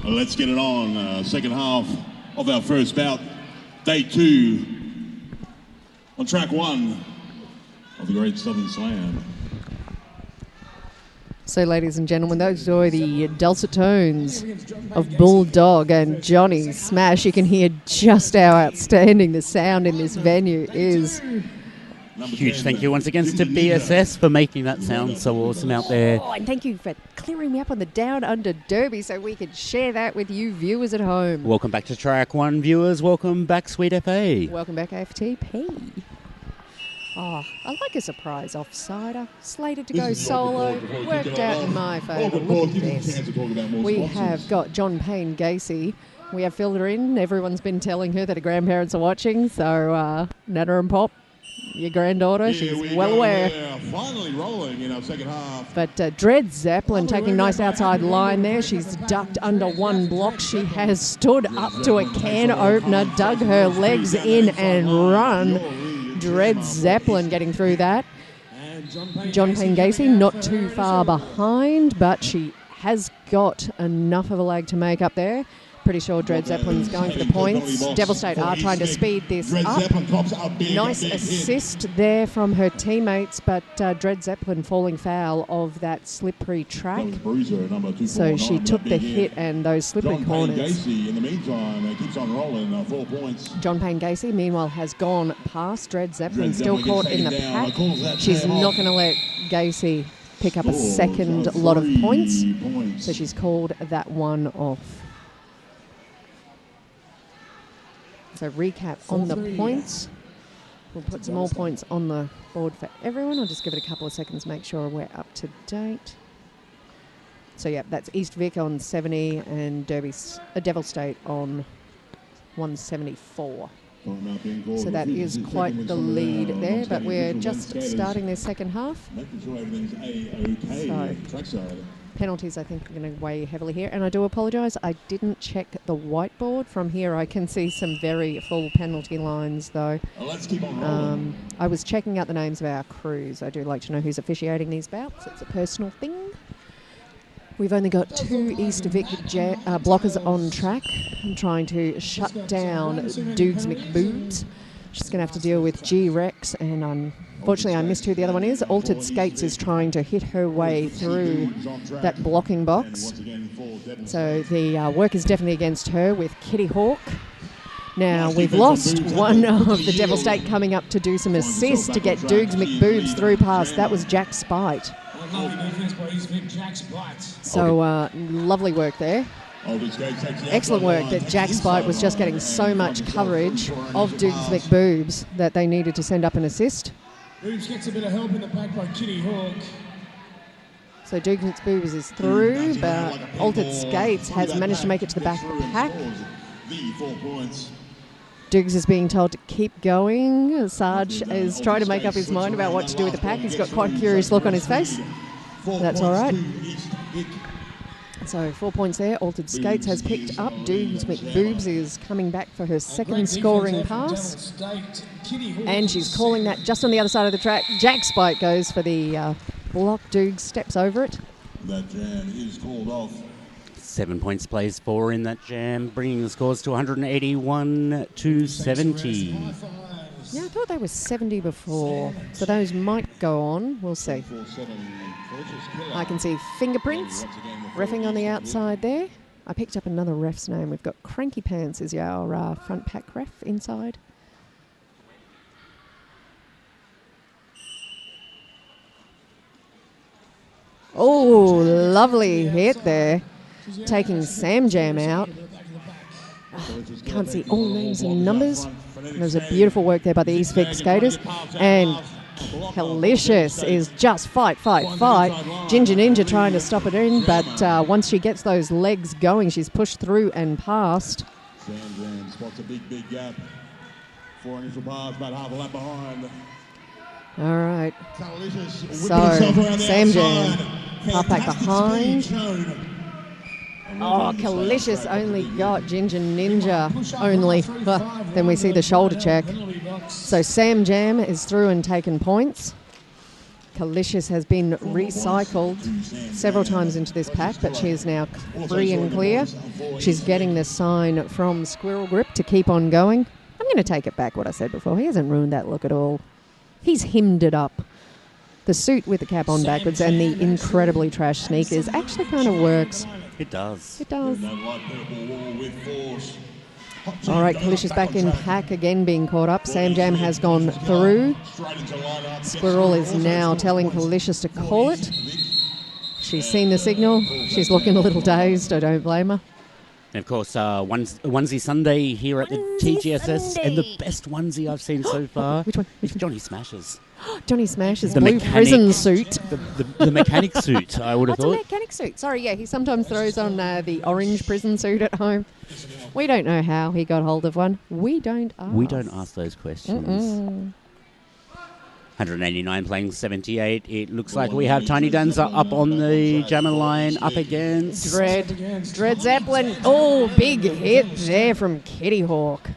Let's get it on. Second half of our first bout, day 2, on track 1 of the Great Southern Slam. So, ladies and gentlemen, those are the dulcet tones of Bulldog and Johnny Smash. You can hear just how outstanding the sound in this venue is. Huge thank you once again to BSS for making that sound so awesome out there. Oh, and thank you for clearing me up on the Down Under Derby so we can share that with you viewers at home. Welcome back to Track 1 viewers. Welcome back, Sweet FA. Welcome back, FTP. Oh, I like a surprise offsider. Slated to go solo. Worked out in my favour. Look at this. We have got John Payne Gacy. We have filled her in. Everyone's been telling her that her grandparents are watching. So, Nana and Pop, your granddaughter, she's well aware. Finally rolling in our second half. But Dred Zeppelin taking nice outside line there. She's ducked under one block. She has stood up to a can opener, dug her legs in and run. Dred Zeppelin getting through that. John Payne Gacy not too far behind, but she has got enough of a leg to make up there. Pretty sure Dred Zeppelin's going for the points. Devil State are trying to speed this up. Nice assist there from her teammates, but Dred Zeppelin falling foul of that slippery track. So she took the hit and those slippery corners. In the meantime, keeps on rolling, 4 points. John Payne Gacy, meanwhile, has gone past Dred Zeppelin, still caught in the pack. She's not going to let Gacy pick up a second lot of points, so she's called that one off. So recap on the points. We'll put some more points on the board for everyone. I'll just give it a couple of seconds, make sure we're up to date. So yeah, that's East Vic on 70 and Devil State on 174. So that is quite the lead there, but we're just starting their second half. Making sure everything's A-OK trackside. Penalties, I think, are going to weigh heavily here. And I do apologise, I didn't check the whiteboard. From here, I can see some very full penalty lines, though. Let's keep on rolling. I was checking out the names of our crews. I do like to know who's officiating these bouts. It's a personal thing. We've only got 2 East Vic blockers on track. I'm trying to shut down Dukes McBoobs. She's going to have to deal with G-Rex, and unfortunately I missed who the other one is. Altered Skates is trying to hit her way through that blocking box. So the work is definitely against her with Kitty Hawk. Now we've lost one of the Devil State coming up to do some assists to get Dukes McBoobs through past. That was Jack Spite. So lovely work there. Excellent work that Jack Spite was just getting so much coverage of Dukes McBoobs that they needed to send up an assist. Boobs gets a bit of help in the back by Kitty Hawk. So Dukes McBoobs is through, but Altered Skates has managed to make it to the back of the pack. Dukes is being told to keep going. Sarge is trying to make up his mind about what to do with the pack. He's got quite a curious look on his face. That's all right. So 4 points there. Altered Skates has picked up. Dukes McBoobs is coming back for her second scoring pass. And she's calling that just on the other side of the track. Jack Spite goes for the block. Dukes steps over it. That jam is called off. 7 points plays 4 in that jam, bringing the scores to 181 to 70. Yeah, I thought they were 70 before, so those might go on. We'll see. I can see fingerprints, reffing on the outside there. I picked up another ref's name. We've got Cranky Pants is our front pack ref inside. Oh, lovely hit there. Taking Sam Jam out. Can't see all names and numbers. There's a beautiful work there by the East Vic skaters. And Calicious is just fight. Ginger Ninja trying to stop it in, but once she gets those legs going, she's pushed through and past. Sam Jam spots a big gap. 4 initial bars, about half a lap behind. All right. So, Sam Jam, half back behind. Oh, Calicious only got Ginger Ninja only. Then we see the shoulder check. So Sam Jam is through and taken points. Calicious has been recycled several times into this pack, but she is now free and clear. She's getting the sign from Squirrel Grip to keep on going. I'm going to take it back what I said before. He hasn't ruined that look at all. He's hemmed it up. The suit with the cap on backwards and the incredibly trash sneakers actually kind of works. It does. It does. All right, Calicious back in pack again, being caught up. Sam Jam has gone through. Squirrel is now telling Calicious to call it. She's seen the signal. She's looking a little dazed. I don't blame her. And of course, onesie Sunday here at the TGSS, and the best onesie I've seen so far. Which one? Is Johnny Smashes. Johnny Smashes, The blue mechanic- prison suit. The mechanic suit, I would have What's a thought. mechanic suit? Sorry, yeah, he sometimes throws on the orange prison suit at home. We don't know how he got hold of one. We don't ask. We don't ask those questions. 189 playing 78. It looks like we have Tiny Danza up on the jammer line, up against Dread Zeppelin. Oh, big hit there from Kitty Hawk.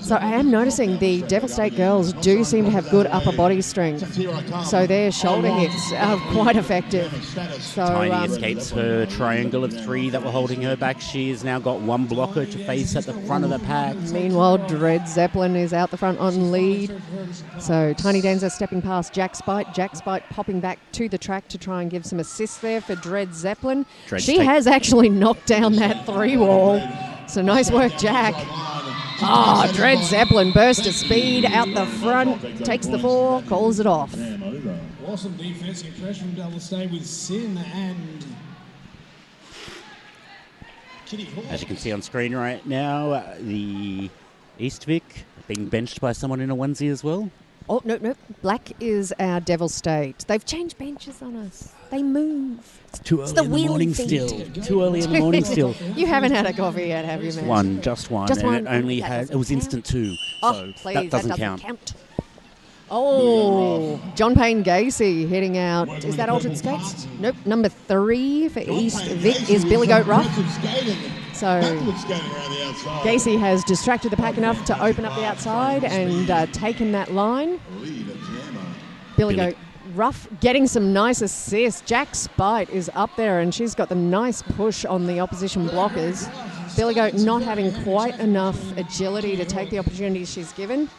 So I am noticing the Devil State girls do seem to have good upper body strength. So their shoulder hits are quite effective. So Tiny escapes her triangle of three that were holding her back. She has now got one blocker to face at the front of the pack. Meanwhile, Dread Zeppelin is out the front on lead. So Tiny Danza stepping past Jack Spite. Jack Spite popping back to the track to try and give some assists there for Dread Zeppelin. She has actually knocked down that three wall. So nice work, Jack. Dread Zeppelin burst of speed out the front, takes the four, calls it off. Awesome defensive pressure from Double State with Sin and Kitty Hawk. As you can see on screen right now, the East Vic being benched by someone in a onesie as well. Oh, no. Black is our Devil State. They've changed benches on us. They move. It's too early in the morning still. Too early in the morning still. You haven't had a coffee yet, have you, man? Just one. Just and one. it only That had, doesn't it was count. instant two. Oh, So please, that doesn't count. Oh, John Payne Gacy hitting out. Is that Altered Skates? Nope. Number 3 for East Vic is Billy Goat Ruff. So Gacy has distracted the pack enough to open up the outside and taken that line. Billy Goat Ruff getting some nice assists. Jack Spite is up there and she's got the nice push on the opposition blockers. Billy Goat not having quite enough agility to take the opportunities she's given.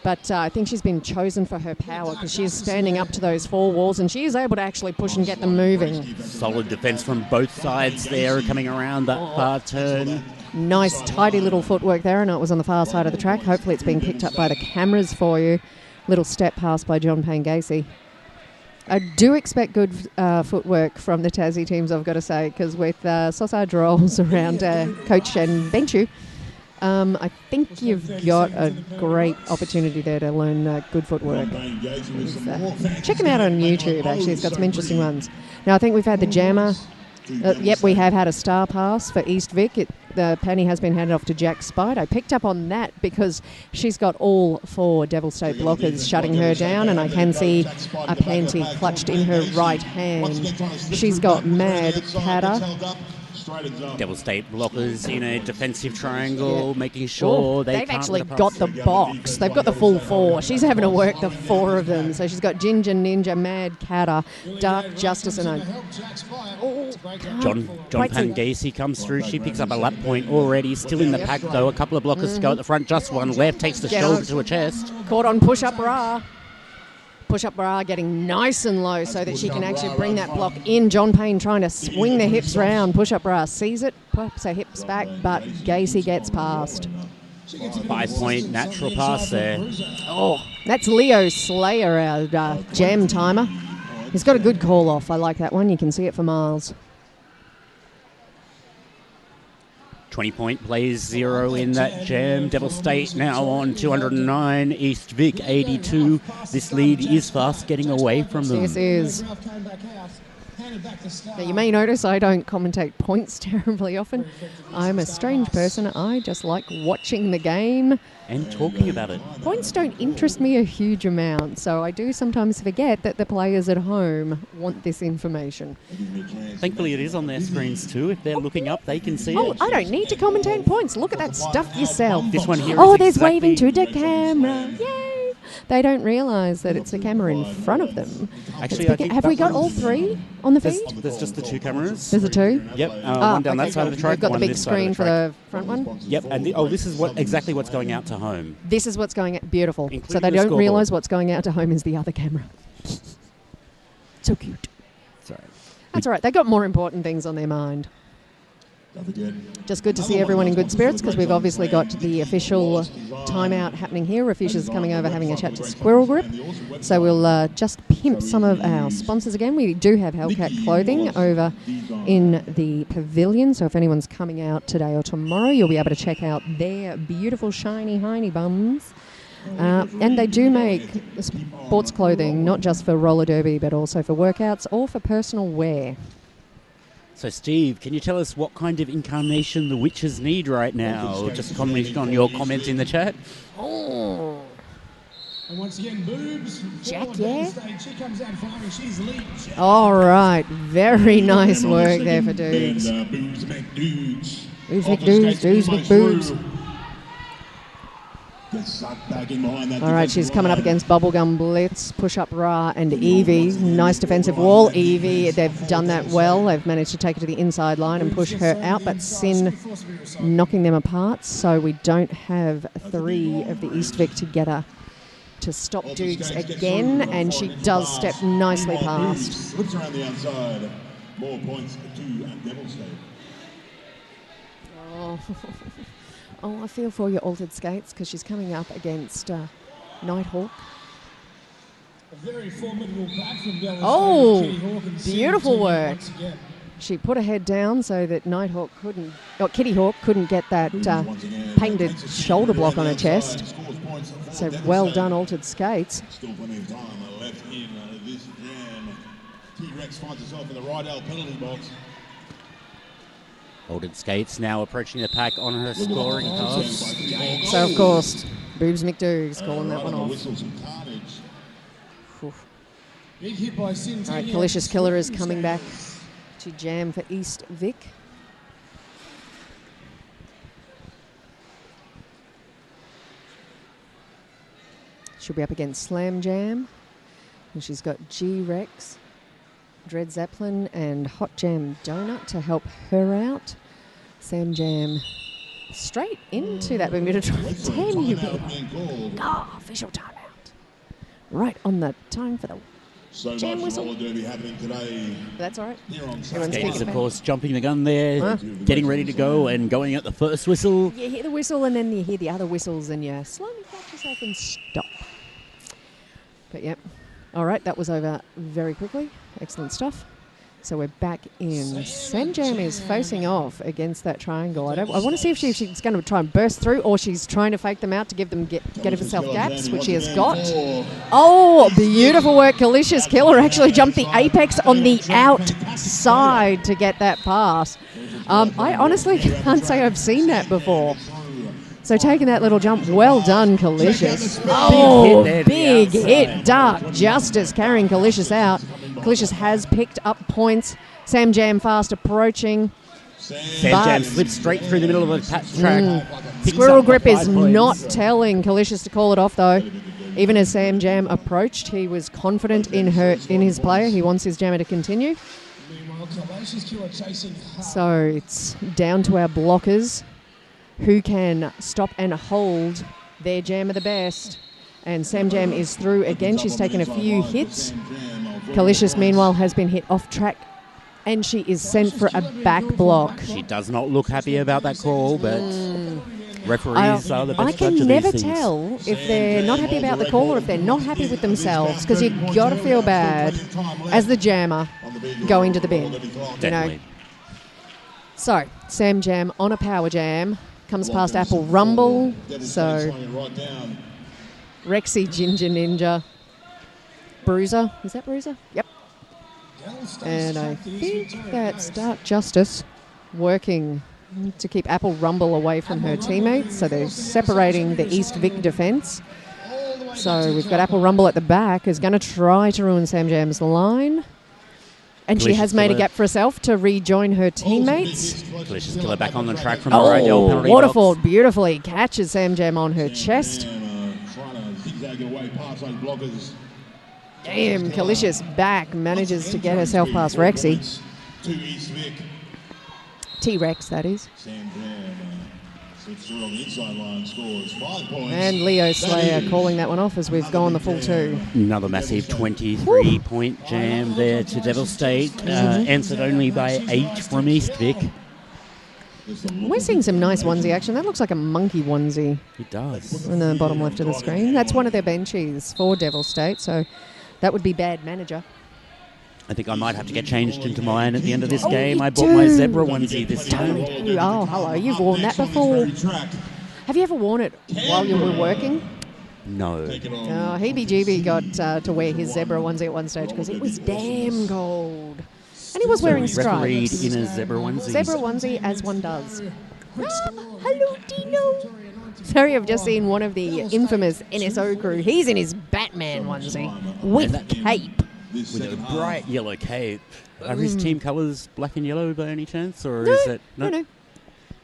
But I think she's been chosen for her power because she is standing up to those four walls and she is able to actually push and get them moving. Solid defence from both sides there, coming around that far turn. Nice, tidy little footwork there. I know it was on the far side of the track. Hopefully it's being picked up by the cameras for you. Little step pass by John Payne Gacy. I do expect good footwork from the Tassie teams, I've got to say, because with sausage rolls around Coach and Benchu, I think you've got a great opportunity there to learn good footwork. Check him out on YouTube, actually. He's got some interesting ones. Now, I think we've had the jammer. Yep, we have had a star pass for East Vic. The penny has been handed off to Jack Spite. I picked up on that because she's got all 4 Devil State blockers shutting her down, and I can see a panty clutched in her right hand. She's got Mad Catter. Devil State blockers in a defensive triangle, making sure they they've can't actually let her got pass. the box. They've got the full 4. She's having to work the 4 of them. So she's got Ginger Ninja, Mad Catter, Dark Justice, and John Payne Gacy comes through. She picks up a lap point already. Still in the pack, though. A couple of blockers to go at the front. Just one left. Takes the shoulder to her chest. Caught on push-up bra. Push-up bra getting nice and low so that she can actually bring that block in. John Payne trying to swing the hips round. Push-up bra sees it, pops her hips back, but Gacy gets past. 5-point natural pass there. Oh, that's Leo Slayer, our jam timer. He's got a good call-off. I like that one. You can see it for miles. 20-point plays 0 in that jam. Devil State now on 209. East Vic 82. This lead is fast getting away from them. This is. Now, you may notice I don't commentate points terribly often. I'm a strange person. I just like watching the game. And talking about it. Points don't interest me a huge amount, so I do sometimes forget that the players at home want this information. Thankfully, it is on their screens too. If they're looking up, they can see Oh, it. I don't need to commentate points. Look at that stuff yourself. This one here Oh, is there's exactly- waving to the camera. Yay! They don't realise that it's a camera in front of them. Actually, I think have we got all three on the feed? There's just the 2 cameras. There's the 2? Yep, one down that side of the track, We've got one the big this side of screen the for track. the front one? Yep, and this is exactly what's going out to home. This is what's going out. Beautiful. Including So they the don't scoreboard. realise what's going out to home is the other camera. So cute. Sorry. That's all right. They got more important things on their mind. Don't forget. Just good to see everyone in good spirits because we've obviously got the official timeout happening here. Refusers coming over having a chat to Squirrel Grip. So we'll just pimp some of our sponsors again. We do have Hellcat Clothing over in the pavilion. So if anyone's coming out today or tomorrow, you'll be able to check out their beautiful shiny hiney bums. And they do make sports clothing, not just for roller derby, but also for workouts or for personal wear. So, Steve, can you tell us what kind of incarnation the witches need right now? Just comment on your comments in the chat. Oh, And once again, Boobs. Jack, forward yeah? downstage. She comes out firing. She's lead. all right. Very nice work there for Dukes. And Boobs McDukes. Boobs McDukes, Dukes McBoobs. Gets sucked back in behind that All right, she's defensive coming up line. against Bubblegum Blitz, Push-Up Ra, and Evie. Nice defensive wall. Evie, they've done that well. They've managed to take her to the inside line and push her out, but Sin knocking them apart. So we don't have 3 of the East Vic together to stop Dukes again, and she does step nicely past. Slips around the outside. More points to Devil State. Oh, I feel for your Altered Skates because she's coming up against Nighthawk. A very formidable back from Dallas. Oh, Kitty Hawk and Sim beautiful turning work. once again. She put her head down so that Nighthawk couldn't, Kitty Hawk couldn't get that Once again, painted takes a shoulder block on her around the outside, chest. scores points for So Devil well State. done, Altered Skates. Still plenty of time left in this jam. T-Rex finds herself in the Rydell penalty box. Altered Skates now approaching the pack on her scoring pass. So, of course, Boobs McDougs calling that one off. Whistles and carnage. Oof. Big hit by Sin. All right, taking out Kalicious the Killer is scoring coming back stand. to jam for East Vic. She'll be up against Slam Jam. And she's got G-Rex, Dread Zeppelin, and Hot Jam Donut to help her out. Sam Jam straight into that Bermuda Triangle. Damn you, Timeout people. being called. Official timeout. Right on the time for the... So Jam much whistle. roller derby happening today That's all right. here on Everyone's Saturday. Skates, speaking of course, jumping the gun there, Huh? getting ready to go and going at the first whistle. You hear the whistle and then you hear the other whistles and you slowly catch yourself and stop. But yep. All right, that was over very quickly. Excellent stuff. So we're back in. Sam Jam is facing off against that triangle. I want to see if she's going to try and burst through or she's trying to fake them out to give them get herself gaps, which she has got. Oh, beautiful work. Kalicious Killer actually jumped the apex on the outside to get that pass. I honestly can't say I've seen that before. So taking that little jump, well done, Kalicious. Oh, big hit. Dark Justice carrying Kalicious out. Kalicious has picked up points. Sam Jam fast approaching. Sam Jam slips straight through the middle of the track. Picks Squirrel up Grip the is 5 points. not telling Kalicious to call it off, though. Even as Sam Jam approached, he was confident in his player. He wants his jammer to continue. Meanwhile, Kalicious Killer chasing hard. So it's down to our blockers who can stop and hold their jammer the best. And Sam Jam is through again. She's taken a few hits. Kalicious, meanwhile, has been hit off track and she is sent for a back block. She does not look happy about that call, but referees are the best I judge can of never these things. tell if they're not happy about the call or if they're not happy with themselves, because you got to feel bad as the jammer going to the bin. You know. Definitely. So Sam Jam on a power jam comes past Apple Rumble. So Rexy Ginger Ninja. Bruiser. Is that Bruiser? Yep. And I think that's Dark Justice working to keep Apple Rumble away from her teammates. So they're separating the East Vic defence. So we've got Apple Rumble at the back, who's going to try to ruin Sam Jam's line. And she has made a gap for herself to rejoin her teammates. Kalicious Killer back on the track from the right penalty Waterford box. beautifully catches Sam Jam on her chest. take it away past those blockers. Damn, Kalicious back manages to get herself past Rexy. To East Vic. T-Rex, that is. Sam Graham slips through on the inside line, scores 5 points. And Leo Slayer calling that one off as we've gone the full 2. Another massive 23-point jam there to Devil State. Answered only by 8 from East Vic. We're seeing some nice onesie action. That looks like a monkey onesie. It does. In the bottom left of the screen. That's one of their benchies for Devil State, so that would be bad manager. I think I might have to get changed into mine at the end of this game. I bought my zebra onesie this time. Oh, hello. You've worn that before. Have you ever worn it while you were working? No. Oh, Heebie-Jeebie got to wear his zebra onesie at one stage because it was damn cold. And he was wearing stripes. Refereed in a zebra onesie. Zebra onesie, as one does. Hello, Dino. Sorry, I've just seen one of the infamous NSO crew. He's in his Batman onesie with cape. With a bright yellow cape. Are his team colours black and yellow by any chance? Or is it No.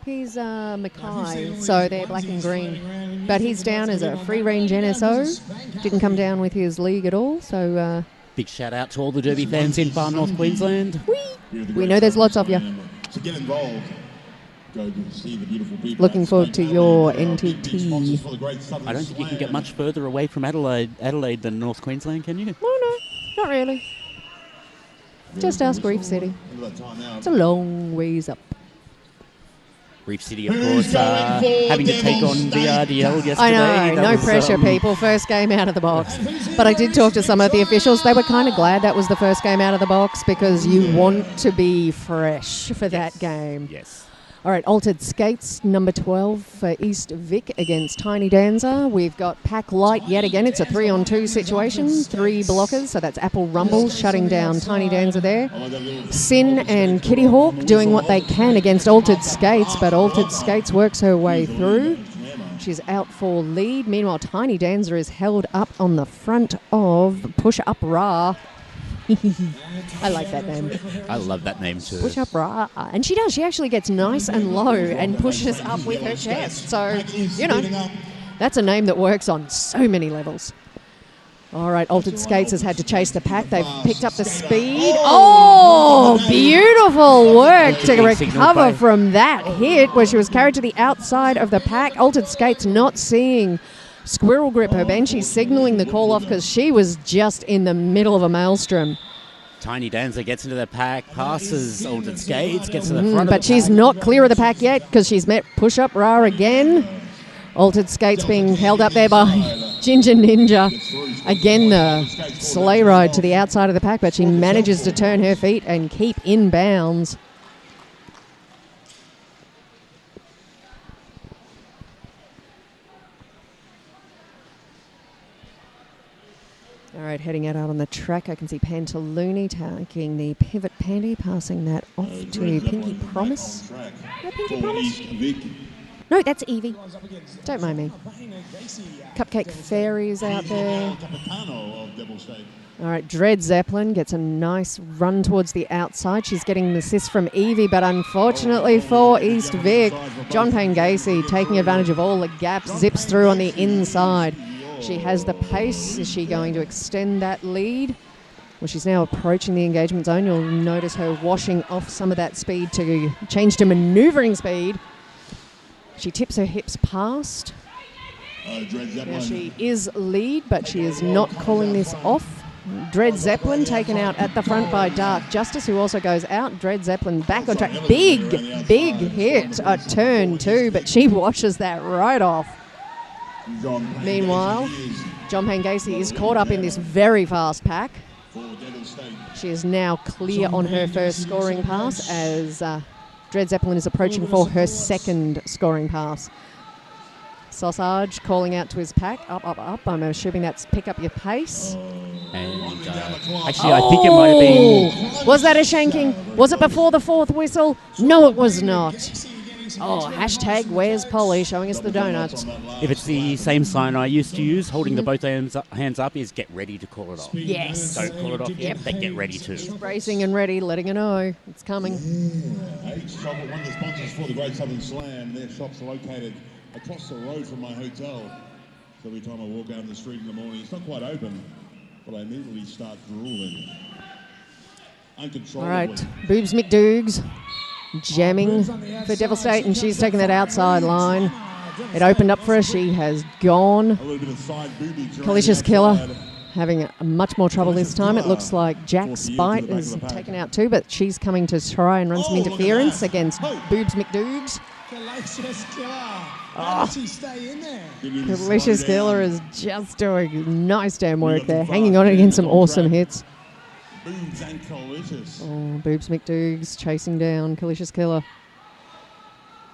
He's Mackay, so they're black and green. But he's down as a free-range NSO. Didn't come down with his league at all, so... Big shout out to all the Derby fans in far north Queensland. We know there's lots of you. To get involved, go to see the beautiful people. Looking forward to your NTT. I don't think you can get much further away from Adelaide than North Queensland, can you? Oh, no, not really. Just ask Reef City. It's a long ways up. Reef City, of course, having to take on EVRD yesterday. I know, no pressure, people. First game out of the box. But I did talk to some of the officials. They were kind of glad that was the first game out of the box because you want to be fresh for that game. Yes. All right, Altered Skates, number 12 for East Vic against Tiny Dancer. We've got Pack Light yet again. It's a 3-on-2 situation, 3 blockers. So that's Apple Rumble shutting down Tiny Dancer there. Sin and Kitty Hawk doing what they can against Altered Skates, but Altered Skates works her way through. She's out for lead. Meanwhile, Tiny Dancer is held up on the front of Push Up Ra. I like that name. I love that name too. Push up, right? And she does. She actually gets nice and low and pushes up with her chest. So, you know, that's a name that works on so many levels. All right, Altered Skates has had to chase the pack. They've picked up the speed. Oh, beautiful work to recover from that hit where she was carried to the outside of the pack. Altered Skates not seeing Squirrel Grip her bench. She's signalling the call off because she was just in the middle of a maelstrom. Tiny Dancer gets into the pack, passes Altered Skates, gets to the front but she's not clear of the pack yet because she's met Push Up Ra again. Altered Skates being held up there by Ginger Ninja. Again, the sleigh ride to the outside of the pack, but she manages to turn her feet and keep in bounds. All right, heading out on the track, I can see Pantaluni taking the pivot panty, passing that off to Pinky Promise. No, Pinky Promise? No, that's Evie. Don't mind me. Cupcake Fairy is out there. All right, Dread Zeppelin gets a nice run towards the outside. She's getting an assist from Evie, but unfortunately for East Vic, John Payne Gacy taking advantage of all the gaps, zips through on the inside. She has the pace. Is she going to extend that lead? Well, she's now approaching the engagement zone. You'll notice her washing off some of that speed to change to manoeuvring speed. She tips her hips past. Now she is lead, but she is not calling this off. Dread Zeppelin taken out at the front by Dark Justice, who also goes out. Dread Zeppelin back on track. Big hit at turn 2, but she washes that right off. Meanwhile, John Payne Gacy is caught up in this very fast pack. She is now clear on her first scoring pass as Dread Zeppelin is approaching for her second scoring pass. Sausage calling out to his pack. Up. I'm assuming that's pick up your pace. And actually, I think it might have been... Was that a shanking? Was it before the fourth whistle? No, it was not. Oh, hashtag where's Polly showing us the donuts. If it's the same sign I used to use, holding the both hands up is get ready to call it off. Yes. Don't call it off yet, but get ready to. Bracing and ready, letting her know it's coming. H Chocolate, one of the sponsors for the Great Southern Slam. Their shops are located across the road from my hotel. Every time I walk out in the street in the morning, it's not quite open, but I immediately start drooling. Uncontrollably. All right, Boobs McDougs jamming for Devil State, and she's taking that outside line. It opened up for her. She has gone. A little bit of side booby. Kalicious Killer having much more trouble this time. It looks like Jack Spite is taken out too, but she's coming to try and run some interference against Boobs McDougs. Kalicious Killer. How did she stay in there? Kalicious Killer is just doing nice damn work there, hanging on against some awesome hits. Boobs and Kalicious. Oh, Boobs McDougs chasing down Kalicious Killer.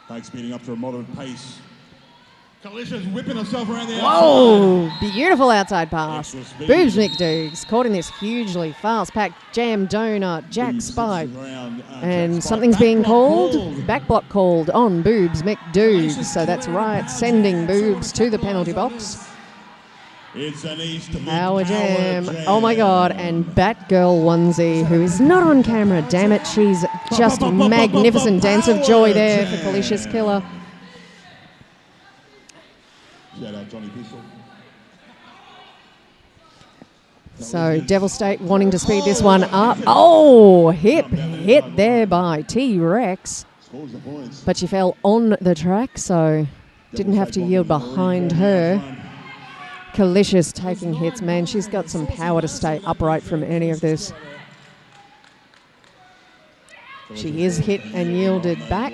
Bike speeding up to a moderate pace. Kalicious whipping herself around the Whoa, outside. beautiful outside pass. Boobs McDougs caught in this hugely fast-packed jam donut, Jack Spite. And something's being called. Back block called on Boobs McDougs. So that's right, sending Boobs to the penalty box. It's an East Power jam. Oh my God, and Batgirl onesie, who is not on camera. Damn it, she's just a magnificent dance of joy there for Kalicious Killer. Shout out Johnny Pistol. So Devil State wanting to speed this one up. Oh, hip hit there by T-Rex. Scores the points. But she fell on the track, so didn't have to yield behind her. Kalicious taking hits, man. She's got some power to stay upright from any of this. She is hit and yielded back.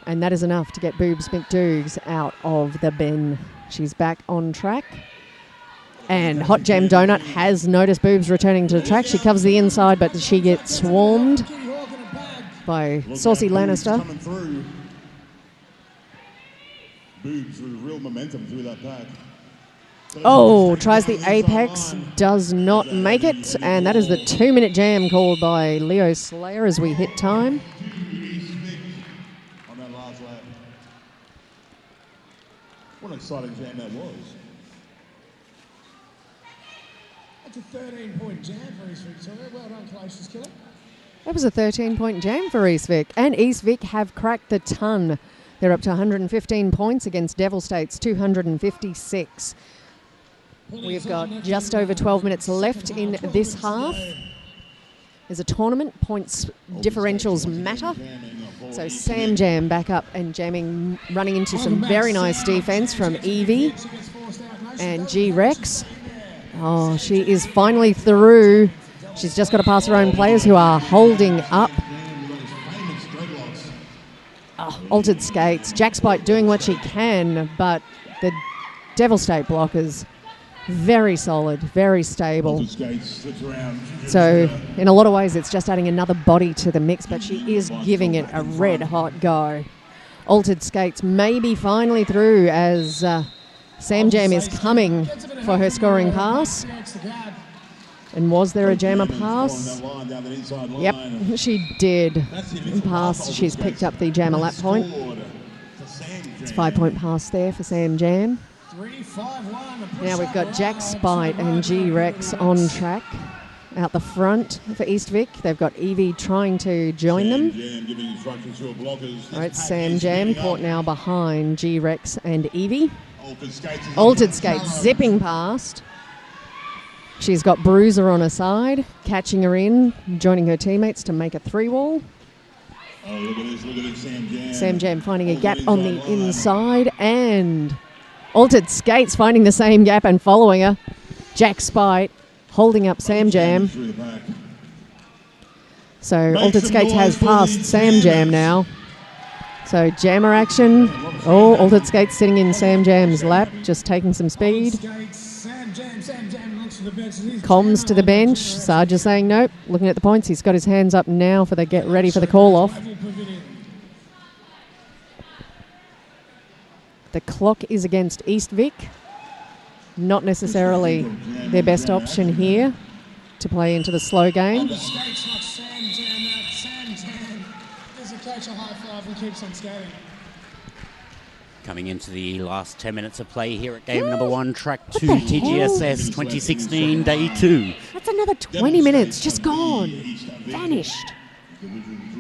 And that is enough to get Boobs McDougs out of the bin. She's back on track. And Hot Jam Donut has noticed Boobs returning to the track. She covers the inside, but she gets swarmed by Saucy Lannister. Boobs with real momentum through that pack. Oh, tries the apex, does not make it. And that is the 2-minute jam called by Leo Slayer as we hit time. On that last lap. What an exciting jam that was. That's a 13-point jam for East Victoria. Well done, Kalicious Killer. That was a 13-point jam for East Vic. And East Vic have cracked the ton. They're up to 115 points against Devil State's 256. We've got just over 12 minutes left in this half. There's a tournament. Points differentials matter. So Sam Jam back up and jamming, running into some very nice defense from Evie and G-Rex. Oh, she is finally through. She's just got to pass her own players who are holding up. Oh, altered skates. Jack Spite doing what she can, but the Devil State blockers very solid, very stable. So in a lot of ways, it's just adding another body to the mix, but she is giving it a red-hot go. Altered skates maybe finally through as Sam Jam is coming for her scoring pass. And was there a jammer pass? Yep, she did pass. She's picked up the jammer lap point. It's a 5-point pass there for Sam Jam. Now we've got Jack Spite and G-Rex on track out the front for East Vic. They've got Evie trying to join them. All right, Sam Jam caught now behind G-Rex and Evie. Altered Skates zipping past. She's got Bruiser on her side, catching her in, joining her teammates to make a 3-wall. Oh, look at this, Sam Jam. Sam Jam finding a gap on the inside, and Altered Skates finding the same gap and following her. Jack Spite holding up Sam Jam. So Altered Skates has passed Sam Jam now. So jammer action. Oh, Altered Skates sitting in Sam Jam's lap, just taking some speed. Comms to the bench. Sarge is saying nope. Looking at the points, he's got his hands up now for the get ready for the call off. The clock is against East Vic. Not necessarily their best option here to play into the slow game. Coming into the last 10 minutes of play here at game number 1, track 2, TGSS 2016, day 2. That's another 20 minutes just gone. Vanished.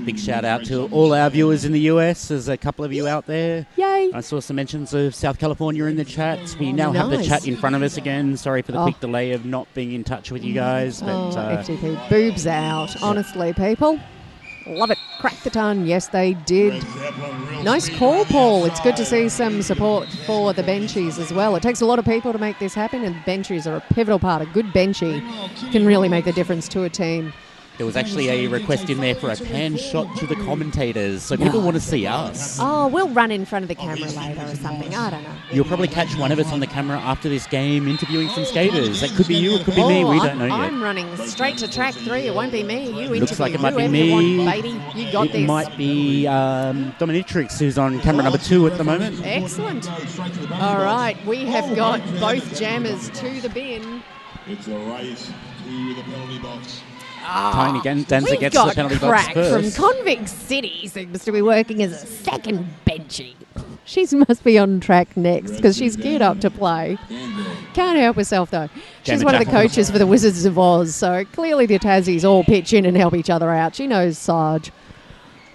Big shout out to all our viewers in the US. There's a couple of you out there. Yay! I saw some mentions of South California in the chat. We now have the nice. chat in front of us again. Sorry for the quick delay of not being in touch with you guys. But FTP boobs out. Honestly, people. Love it. Crack the ton. Yes, they did. Nice call, Paul. It's good to see some support for the benchies as well. It takes a lot of people to make this happen, and benchies are a pivotal part. A good benchy can really make the difference to a team. there was actually a request in there for a pan shot to the commentators, so people want to see us. Oh, we'll run in front of the camera later or something. I don't know. You'll probably catch one of us on the camera after this game interviewing some skaters. That could be you, it could be me, we don't know yet. I'm running straight to track 3. It won't be me. You Looks like it might be whoever me. you want, baby. You got it this. might be Dominatrix, who's on camera number 2 at the moment. Excellent. All right, we have got both jammers to the bin. It's a race to the penalty box. Tiny Danza gets the penalty box Crack first. from Convict City seems to be working as a second benchy. She must be on track next because she's geared up to play. Can't help herself though. She's one of the coaches for the Wizards of Oz, so clearly the Tassies all pitch in and help each other out. She knows Sarge.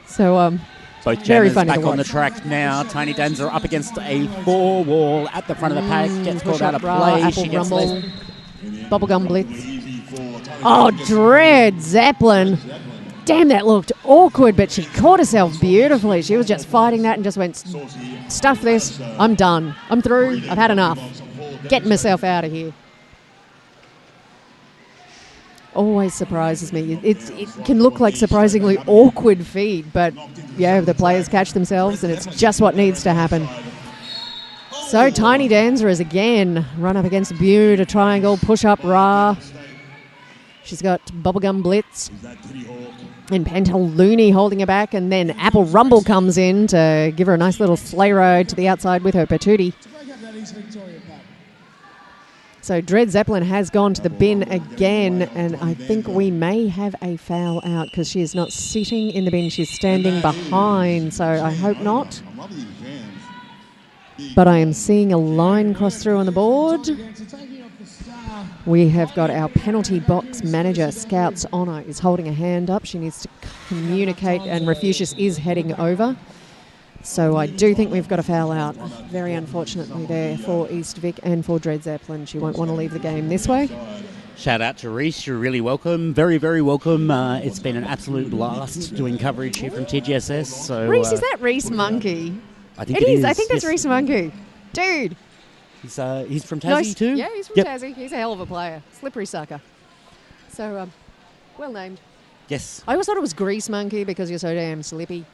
So both very jammers funny back to on the watch. track now. Tiny Danza up against a 4 wall at the front of the pack. Gets called out of Push-up play. bra, She apple gets rumble, less. bubblegum blitz. Oh, Dread Zeppelin. Damn, that looked awkward, but she caught herself beautifully. She was just fighting that and just went, stuff this, I'm done. I'm through, I've had enough. Getting myself out of here. Always surprises me. It can look like surprisingly awkward feed, but yeah, the players catch themselves and it's just what needs to happen. So Tiny Danza is again run up against Butte, a triangle, push-up Ra. She's got Bubblegum Blitz and Pantaloonie holding her back, and then Apple Rumble comes in to give her a nice little sleigh ride to the outside with her patootie. So Dread Zeppelin has gone to the bin again, and I think we may have a foul out because she is not sitting in the bin, she's standing behind, so I hope not. But I am seeing a line cross through on the board. We have got our penalty box manager, Scout's Honour, is holding a hand up. She needs to communicate, and Refucius is heading over. So I do think we've got a foul out. Very unfortunately there for East Vic and for Dread Zeppelin. She won't want to leave the game this way. Shout out to Reese, you're really welcome. Very, very welcome. It's been an absolute blast doing coverage here from TGSS. So, Reese, is that Reese Monkey? I think It is. I think that's yes. Reese Monkey. Dude. He's from Tassie Nice. too? Yeah, he's from Tassie. He's a hell of a player. Slippery sucker. So, well named. Yes. I always thought it was Grease Monkey because you're so damn slippy.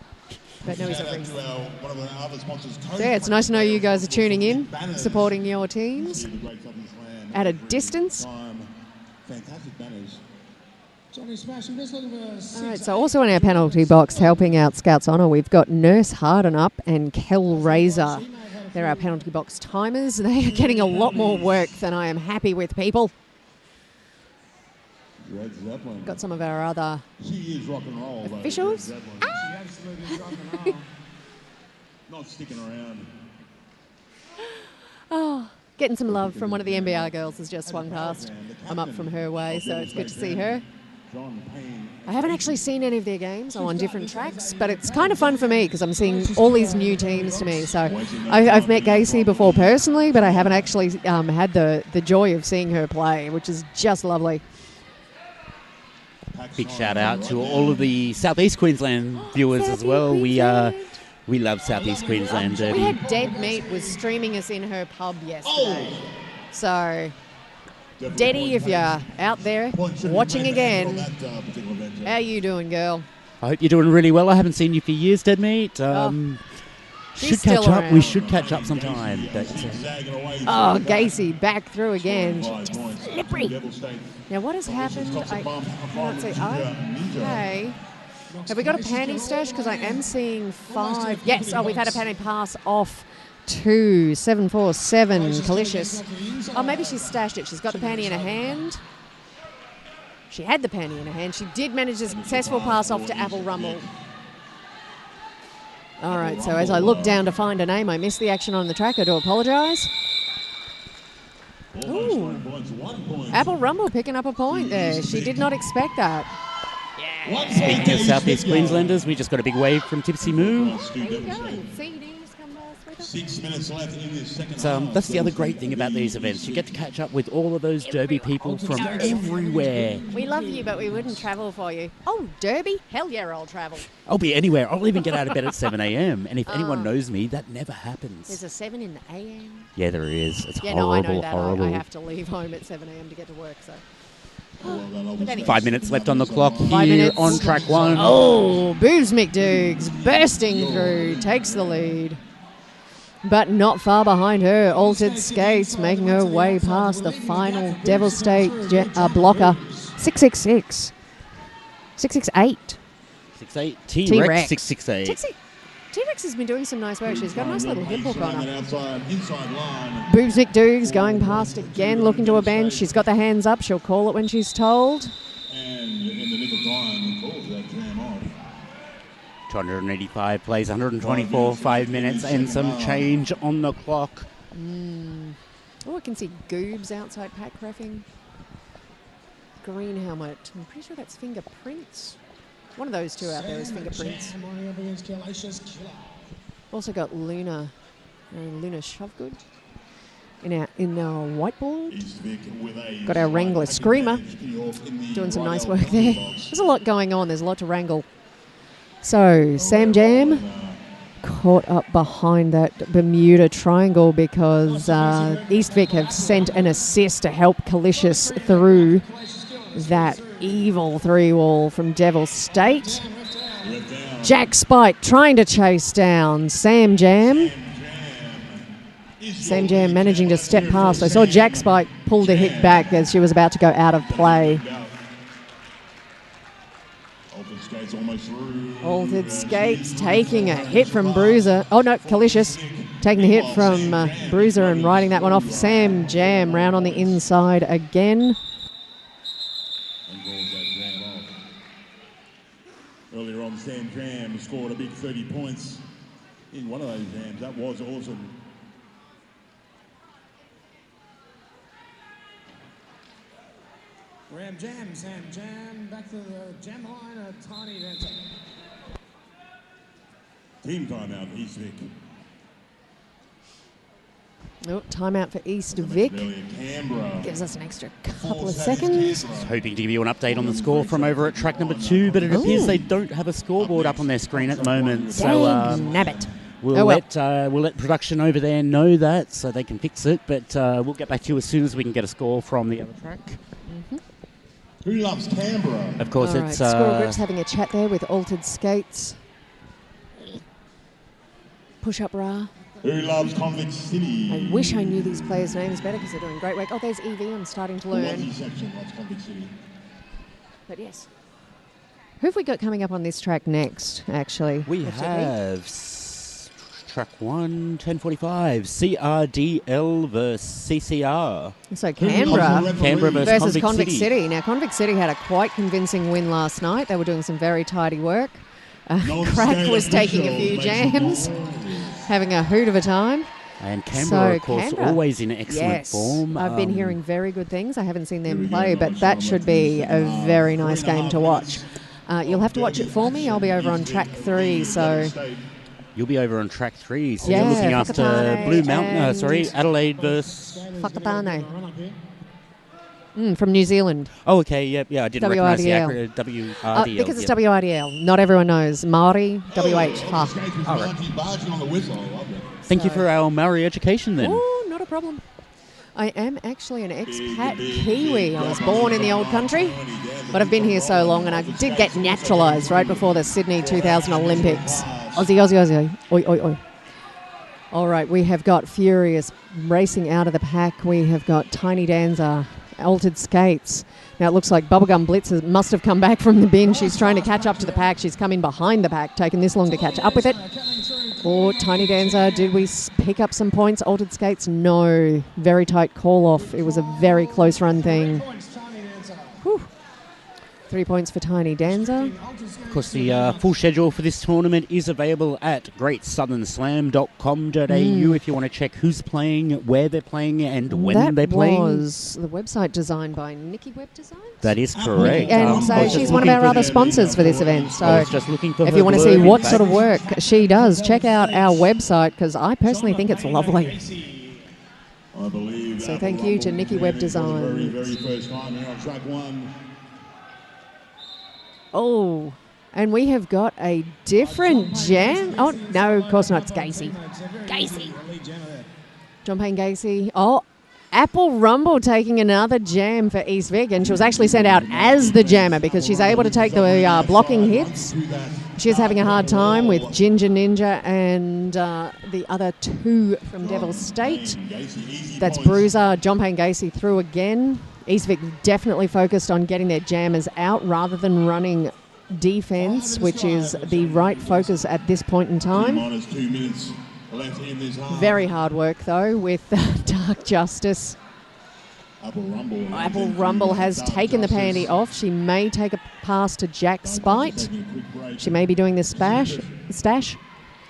But no, he's a Reese. So yeah, it's nice to know you guys are tuning in, supporting your teams at a distance. All right, so also in our penalty box helping out Scouts Honour, we've got Nurse Harden Up and Kel Razor. They're our penalty box timers. They are getting a lot more work than I am happy with, people. Got some of our other officials. Not sticking around. Oh, getting some love from one of the NBR girls has just swung past. I'm up from her way, so it's good to see her. I haven't actually seen any of their games. I'm on different tracks, but it's kind of fun for me because I'm seeing all these new teams to me. So I've met Gacy before personally, but I haven't actually had the joy of seeing her play, which is just lovely. Big shout out to all of the Southeast Queensland viewers as well. We love Southeast Queensland Derby. We had Dead Meat was streaming us in her pub yesterday. So, Deddy, if you're out there watching again, how you doing, girl? I hope you're doing really well. I haven't seen you for years, Dead Meat. Should catch up. We should catch up sometime. But, oh, Gacy back through again. Just slippery. Now, what has happened? I can't see. Okay. Have we got a panty stash? Because I am seeing 5. Yes. Oh, we've had a panty pass off to 747 Calicious. Oh, maybe she's stashed it. She's got the panty in her hand. She had the panty in her hand. She did manage a successful pass off to Apple Rumble. All right, so as I look down to find a name, I missed the action on the track. I do apologise. Ooh. Apple Rumble picking up a point there. She did not expect that. Yeah, Speaking of Southeast Queenslanders, we just got a big wave from Tipsy Moo. There you go. CDs come with us. 6 minutes left in this second So, half. that's the other great thing about these events. You get to catch up with all of those Derby people from everywhere. We love you, but we wouldn't travel for you. Oh, Derby? Hell yeah, I'll travel. I'll be anywhere. I'll even get out of bed at 7 a.m. And if anyone knows me, that never happens. There's a 7 in the AM. Yeah, there is. It's Yeah, horrible, no, I know that. horrible. I have to leave home at 7 a.m. to get to work, so. But anyway. 5 minutes left on the clock 5 here minutes. on track 1. Oh, Boobs McDougs bursting through, takes the lead. But not far behind her, Altered Skates making her way past the final Devil State blocker. 666. 668. 6'8". T-Rex. T-Rex 668. T-Rex has been doing some nice work. She's got a nice little hip hook on her. Inside line. Boobs McDougs going past again, looking to a bench. She's got the hands up. She'll call it when she's told. And in the nick of time, calls that jam off. 285 plays, 124, 5 minutes, and some change on the clock. Oh, I can see Goobs outside pack reffing. Green helmet. I'm pretty sure that's fingerprints. One of those two out there is fingerprints. Jam lining up against Kalasia's Killer. Also got Luna, Luna Shovegood in our whiteboard. East Vic with a Got our Wrangler Screamer doing some nice work there. There's a lot going on. There's a lot to wrangle. So Sam Jam caught up behind that Bermuda Triangle because East Vic have sent an assist to help Kalicious through that evil 3-wall from Devil State. Jack Spike trying to chase down Sam Jam. Sam Jam managing to step past. I saw Jack Spike pull the hit back as she was about to go out of play. Altered Skates taking a hit from Bruiser. Oh no, Kalicious taking the hit from Bruiser and riding that one off. Sam Jam round on the inside again. Earlier on, Sam Jam scored a big 30 points in one of those jams. That was awesome. Ram Jam, Sam Jam, back to the jam line, a tiny dancer. Team timeout, East Vic. Oh, timeout for East Vic. Canberra. Gives us an extra couple of seconds. Hoping to give you an update on the score from over at track number 2, but it appears they don't have a scoreboard up on their screen at the moment. So nabbit. we'll let production over there know that so they can fix it, but we'll get back to you as soon as we can get a score from the other track. Who loves Canberra? Of course, All right, it's Squirrel Grips having a chat there with Altered Skates. Push up Ra. Who loves Convict City? I wish I knew these players' names better because they're doing great work. Oh, there's Evie. I'm starting to The learn. Aussie section loves Convict City. But yes. Who have we got coming up on this track next, actually? we have track 1, 10:45, CRDL versus CCR. So Canberra Canberra versus versus Convict City. Now, Convict City had a quite convincing win last night. They were doing some very tidy work. Crack was taking a few jams, having a hoot of a time. And Canberra, So of course, Canberra. always in excellent Yes, form. I've been hearing very good things. I haven't seen them play, but that should be a very nice game to watch. You'll have to watch it for me. I'll be over on track 3, so You'll be over on track 3, so Yeah, you're looking after Whakatane Blue Mountain, and- Adelaide versus... Whakatane. From New Zealand. Oh, okay, yeah, I didn't recognise the WRDL. acronym WRDL. Because it's yep. WRDL. Not everyone knows. Maori, WH. Ha. All right. Barging on the whistle. I love it. Thank you for our Maori education then. Oh, not a problem. I am actually an expat Kiwi. I was born in the old country, but I've been here so long, and I did get naturalised right before the Sydney 2000 Olympics. Aussie, Aussie, Aussie. Oi, oi, oi. All right, we have got Furious racing out of the pack. We have got Tiny Danza, Altered Skates. Now it looks like Bubblegum Blitz must have come back from the bin. She's trying to catch up to the pack. She's come in behind the pack, taking this long to catch up with it. Or Tiny Danza, did we pick up some points? Altered Skates, no. Very tight call off. It was a very close run thing. Whew. 3 points for Tiny Danza. Of course, the full schedule for this tournament is available at greatsouthern.com.au if you want to check who's playing, where they're playing, and when they're playing. That was the website designed by Nikki Web Designs. That is correct. And so she's one of our other sponsors for this event. So I was just looking for if you want to see what sort of work she does, check out our website because I personally think it's lovely. I believe So thank you to Nikki Web Designs. Very first time here on track 1. Oh, and we have got a different jam. Oh, no, of course not. It's Gacy. John Payne Gacy. Oh, Apple Rumble taking another jam for East Vic, and she was actually sent out as the jammer because she's able to take the blocking hits. She's having a hard time with Ginger Ninja and the other 2 from Devil State. That's Bruiser. John Payne Gacy through again. East Vic definitely focused on getting their jammers out rather than running defense, which is the right focus at this point in time. Very hard work, though, with Dark Justice. Apple Rumble has taken the panty off. She may take a pass to Jack Spite. She may be doing the stash.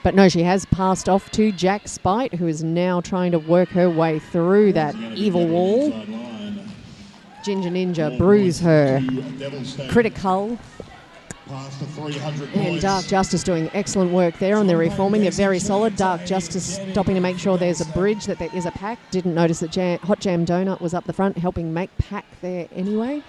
But no, she has passed off to Jack Spite, who is now trying to work her way through that evil wall. Ginger Ninja, Bruise her. Critical. And Dark Justice doing excellent work there on their reforming. They're very solid. Dark Justice stopping to make sure there's a bridge, that there is a pack. Didn't notice that Hot Jam Donut was up the front helping make pack there anyway.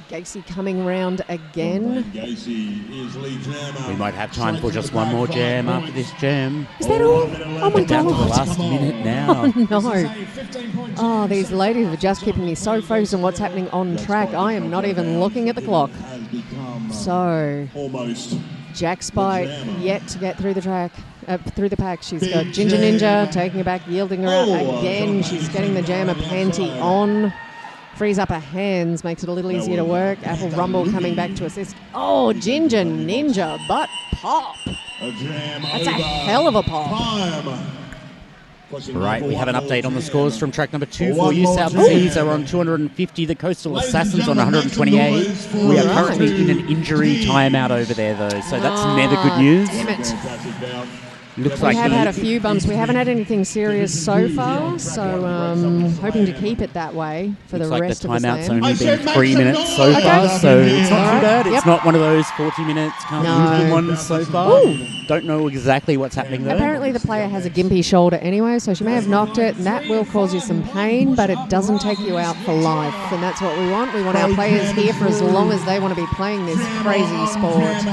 Gacy coming round again. We might have time for just one more jam after this jam. Is that all? Oh my Down to the God. last minute now. Oh no. Oh, these ladies are just keeping me so focused on what's happening on track. I am not even looking at the clock. So, Jack Spite yet to get through the track. Through the pack. She's got Ginger Ninja taking her back, yielding her out again. She's getting the jammer panty on. Frees up her hands, makes it a little easier to work. Apple Rumble coming back to assist. Oh, Ginger Ninja, but pop. That's a hell of a pop. Right, we have an update on the scores from track number 2 for you. South Seas are on 250, the Coastal Assassins on 128. We are currently in an injury timeout over there, though, so that's never good news. Damn it. Looks We like have had a few bumps. We haven't had anything serious so far, so hoping to keep it that way for the rest of the timeout's slam. only been 3 minutes so far, so it's not too bad. It's Yep. not one of those 40 minutes, can't lose them ones so far. Ooh. Don't know exactly what's happening there. Apparently the player has a gimpy shoulder anyway, so she may have knocked it, and that will cause you some pain, but it doesn't take you out for life, and that's what we want. We want our players here for as long as they want to be playing this crazy sport.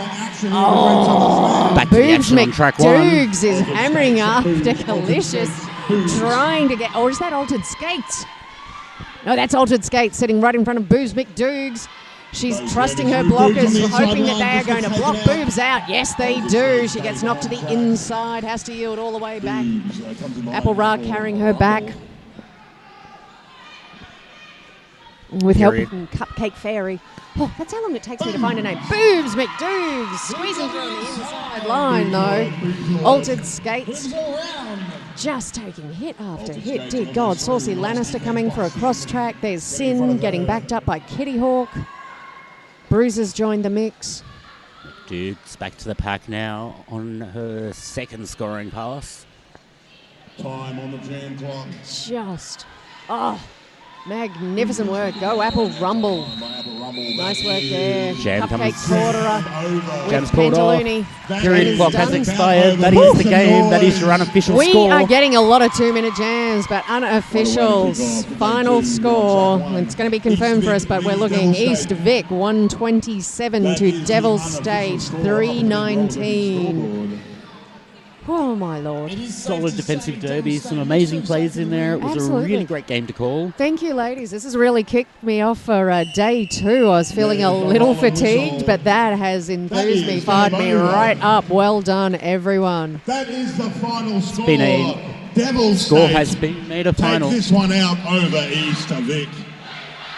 Oh, Back to the Boobs action on track 1. McDougs is hammering after Calicious, trying to get... Or is that Altered Skates? No, that's Altered Skates sitting right in front of Boobs McDougs. She's trusting her blockers, hoping that they are going to block Boobs out. Yes, they do. She gets knocked to the inside, has to yield all the way back. Apple Ra carrying her back. With help from Cupcake Fairy. Oh, that's how long it takes me to find a name. Boobs McDougs squeezing through on the inside line, though. Altered Skates just taking hit after hit. Dear God, Saucy Lannister coming for a cross track. There's Sin getting backed up by Kitty Hawk. Bruiser's joined the mix. Dukes back to the pack now on her second scoring pass. Time on the jam clock. Just, magnificent work. Go Apple Rumble. Nice work there. Jam Cupcake comes. Quarterer Jam's with called off. Pantaluni. Period clock has done. expired. That is the game. That is your unofficial We score. are getting a lot of 2-minute jams, but unofficials. Final score. It's going to be confirmed for us, but we're looking East Vic 127 to Devil State 319. Oh, my Lord. Solid defensive derby. Some amazing plays in there. It was Absolutely. a really great game to call. Thank you, ladies. This has really kicked me off for day 2. I was feeling a little fatigued, but that has enthused me, fired me right up. Well done, everyone. That is the final score. Been a Devil's score State has been made a final. Take this one out over East Vic.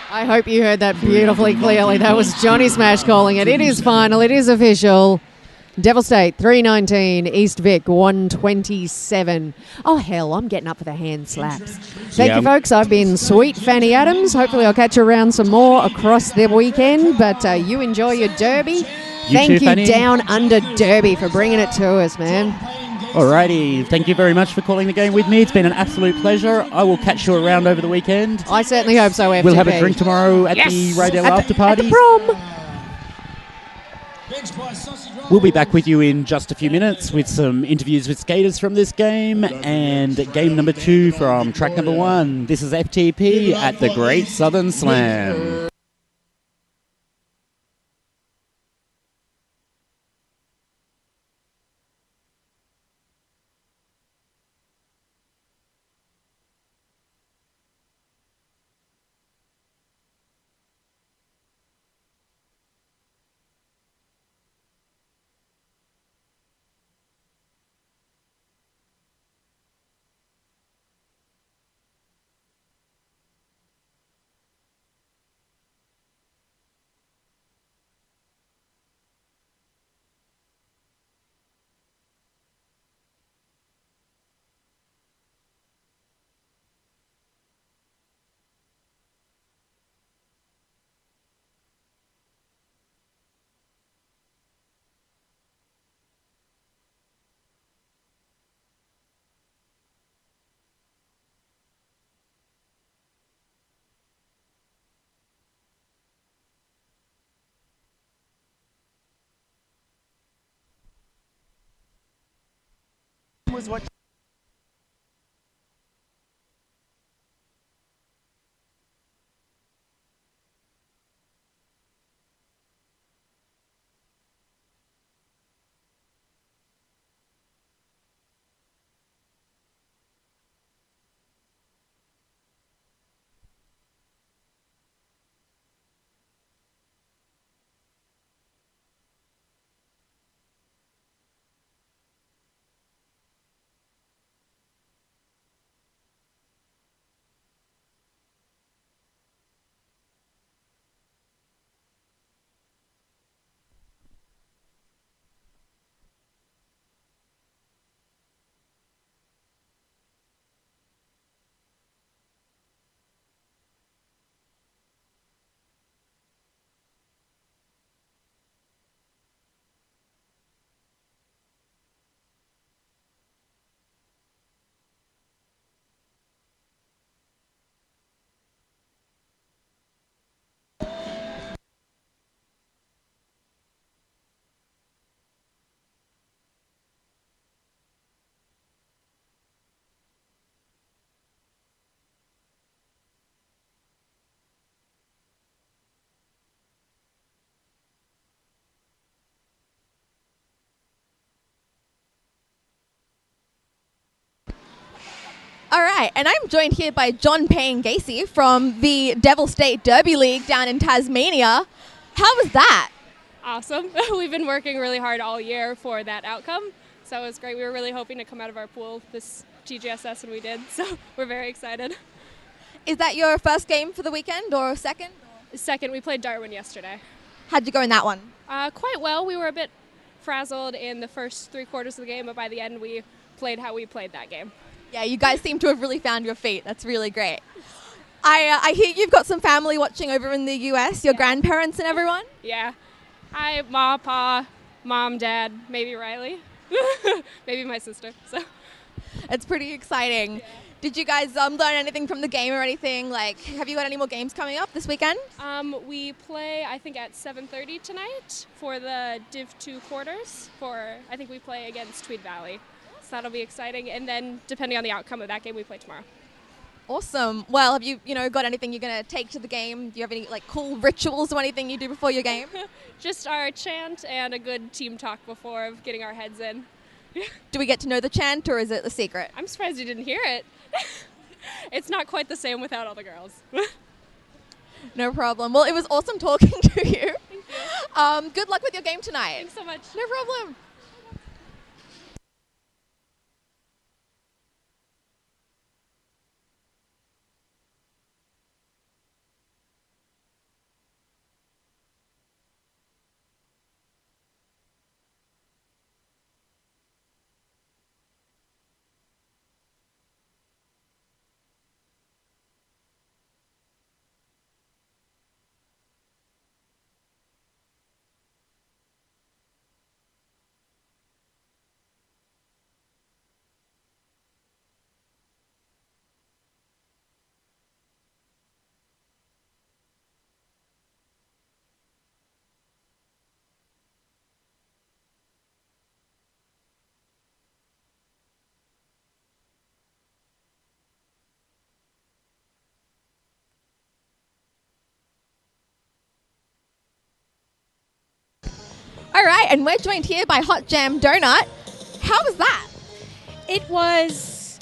I hope you heard that beautifully clearly. That was Johnny Smash calling it. It is final. It is official. Devil State 319, East Vic 127. Oh hell, I'm getting up for the hand slaps. Thank you, folks. I've been Sweet Fanny Adams. Hopefully I'll catch you around some more across the weekend, but you enjoy your derby. Thank you, Fanny. Down Under Derby, for bringing it to us, man. Alrighty, thank you very much for calling the game with me. It's been an absolute pleasure. I will catch you around over the weekend. I certainly hope so, FTP. We'll have a drink tomorrow at the Raydale after party. At the prom. We'll be back with you in just a few minutes with some interviews with skaters from this game and game number 2 from track number 1. This is FTP at the Great Southern Slam. All right, and I'm joined here by John Payne Gacy from the Devil State Derby League down in Tasmania. How was that? Awesome. We've been working really hard all year for that outcome, so it was great. We were really hoping to come out of our pool this TGSS, and we did, so we're very excited. Is that your first game for the weekend or second? Second, we played Darwin yesterday. How'd you go in that one? Quite well. We were a bit frazzled in the first 3 quarters of the game, but by the end we played how we played that game. Yeah, you guys seem to have really found your feet. That's really great. I hear you've got some family watching over in the US, your grandparents and everyone? Yeah. Hi, Ma, Pa, Mom, Dad, maybe Riley, maybe my sister. So it's pretty exciting. Yeah. Did you guys learn anything from the game or anything? Like, have you got any more games coming up this weekend? We play, I think, at 7:30 tonight for the Div 2 quarters. I think we play against Tweed Valley. So that'll be exciting. And then, depending on the outcome of that game, we play tomorrow. Awesome. Well, have you got anything you're going to take to the game? Do you have any cool rituals or anything you do before your game? Just our chant and a good team talk before of getting our heads in. Do we get to know the chant, or is it a secret? I'm surprised you didn't hear it. It's not quite the same without all the girls. No problem. Well, it was awesome talking to you. Thank you. Good luck with your game tonight. Thanks so much. No problem. All right, and we're joined here by Hot Jam Donut. How was that? It was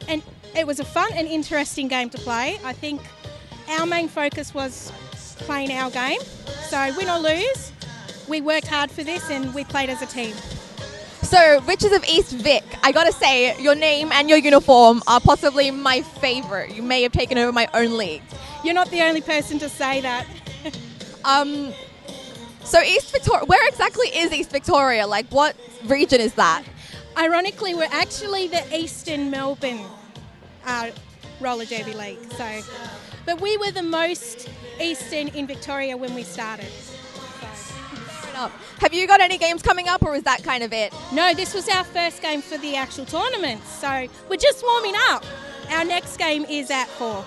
a fun and interesting game to play. I think our main focus was playing our game. So win or lose, we worked hard for this and we played as a team. So, Riches of East Vic, I gotta say, your name and your uniform are possibly my favourite. You may have taken over my own league. You're not the only person to say that. So East Victoria, where exactly is East Victoria? Like, what region is that? Ironically, we're actually the Eastern Melbourne roller derby league. But we were the most eastern in Victoria when we started. Fair enough. Have you got any games coming up, or is that kind of it? No, this was our first game for the actual tournament, so we're just warming up. Our next game is at 4.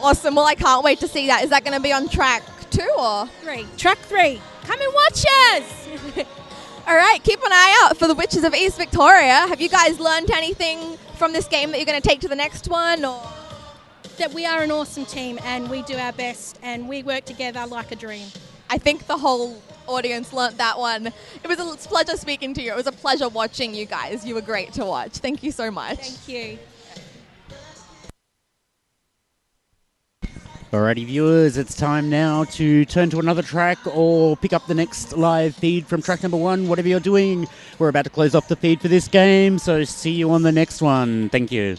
Awesome. Well, I can't wait to see that. Is that going to be on track 2 or 3? Track 3. Come and watch us! All right, keep an eye out for the Witches of East Victoria. Have you guys learned anything from this game that you're going to take to the next one? Or that we are an awesome team and we do our best and we work together like a dream. I think the whole audience learnt that one. It was a pleasure speaking to you. It was a pleasure watching you guys. You were great to watch. Thank you so much. Thank you. Alrighty, viewers, it's time now to turn to another track or pick up the next live feed from track number 1, whatever you're doing. We're about to close off the feed for this game, so see you on the next one. Thank you.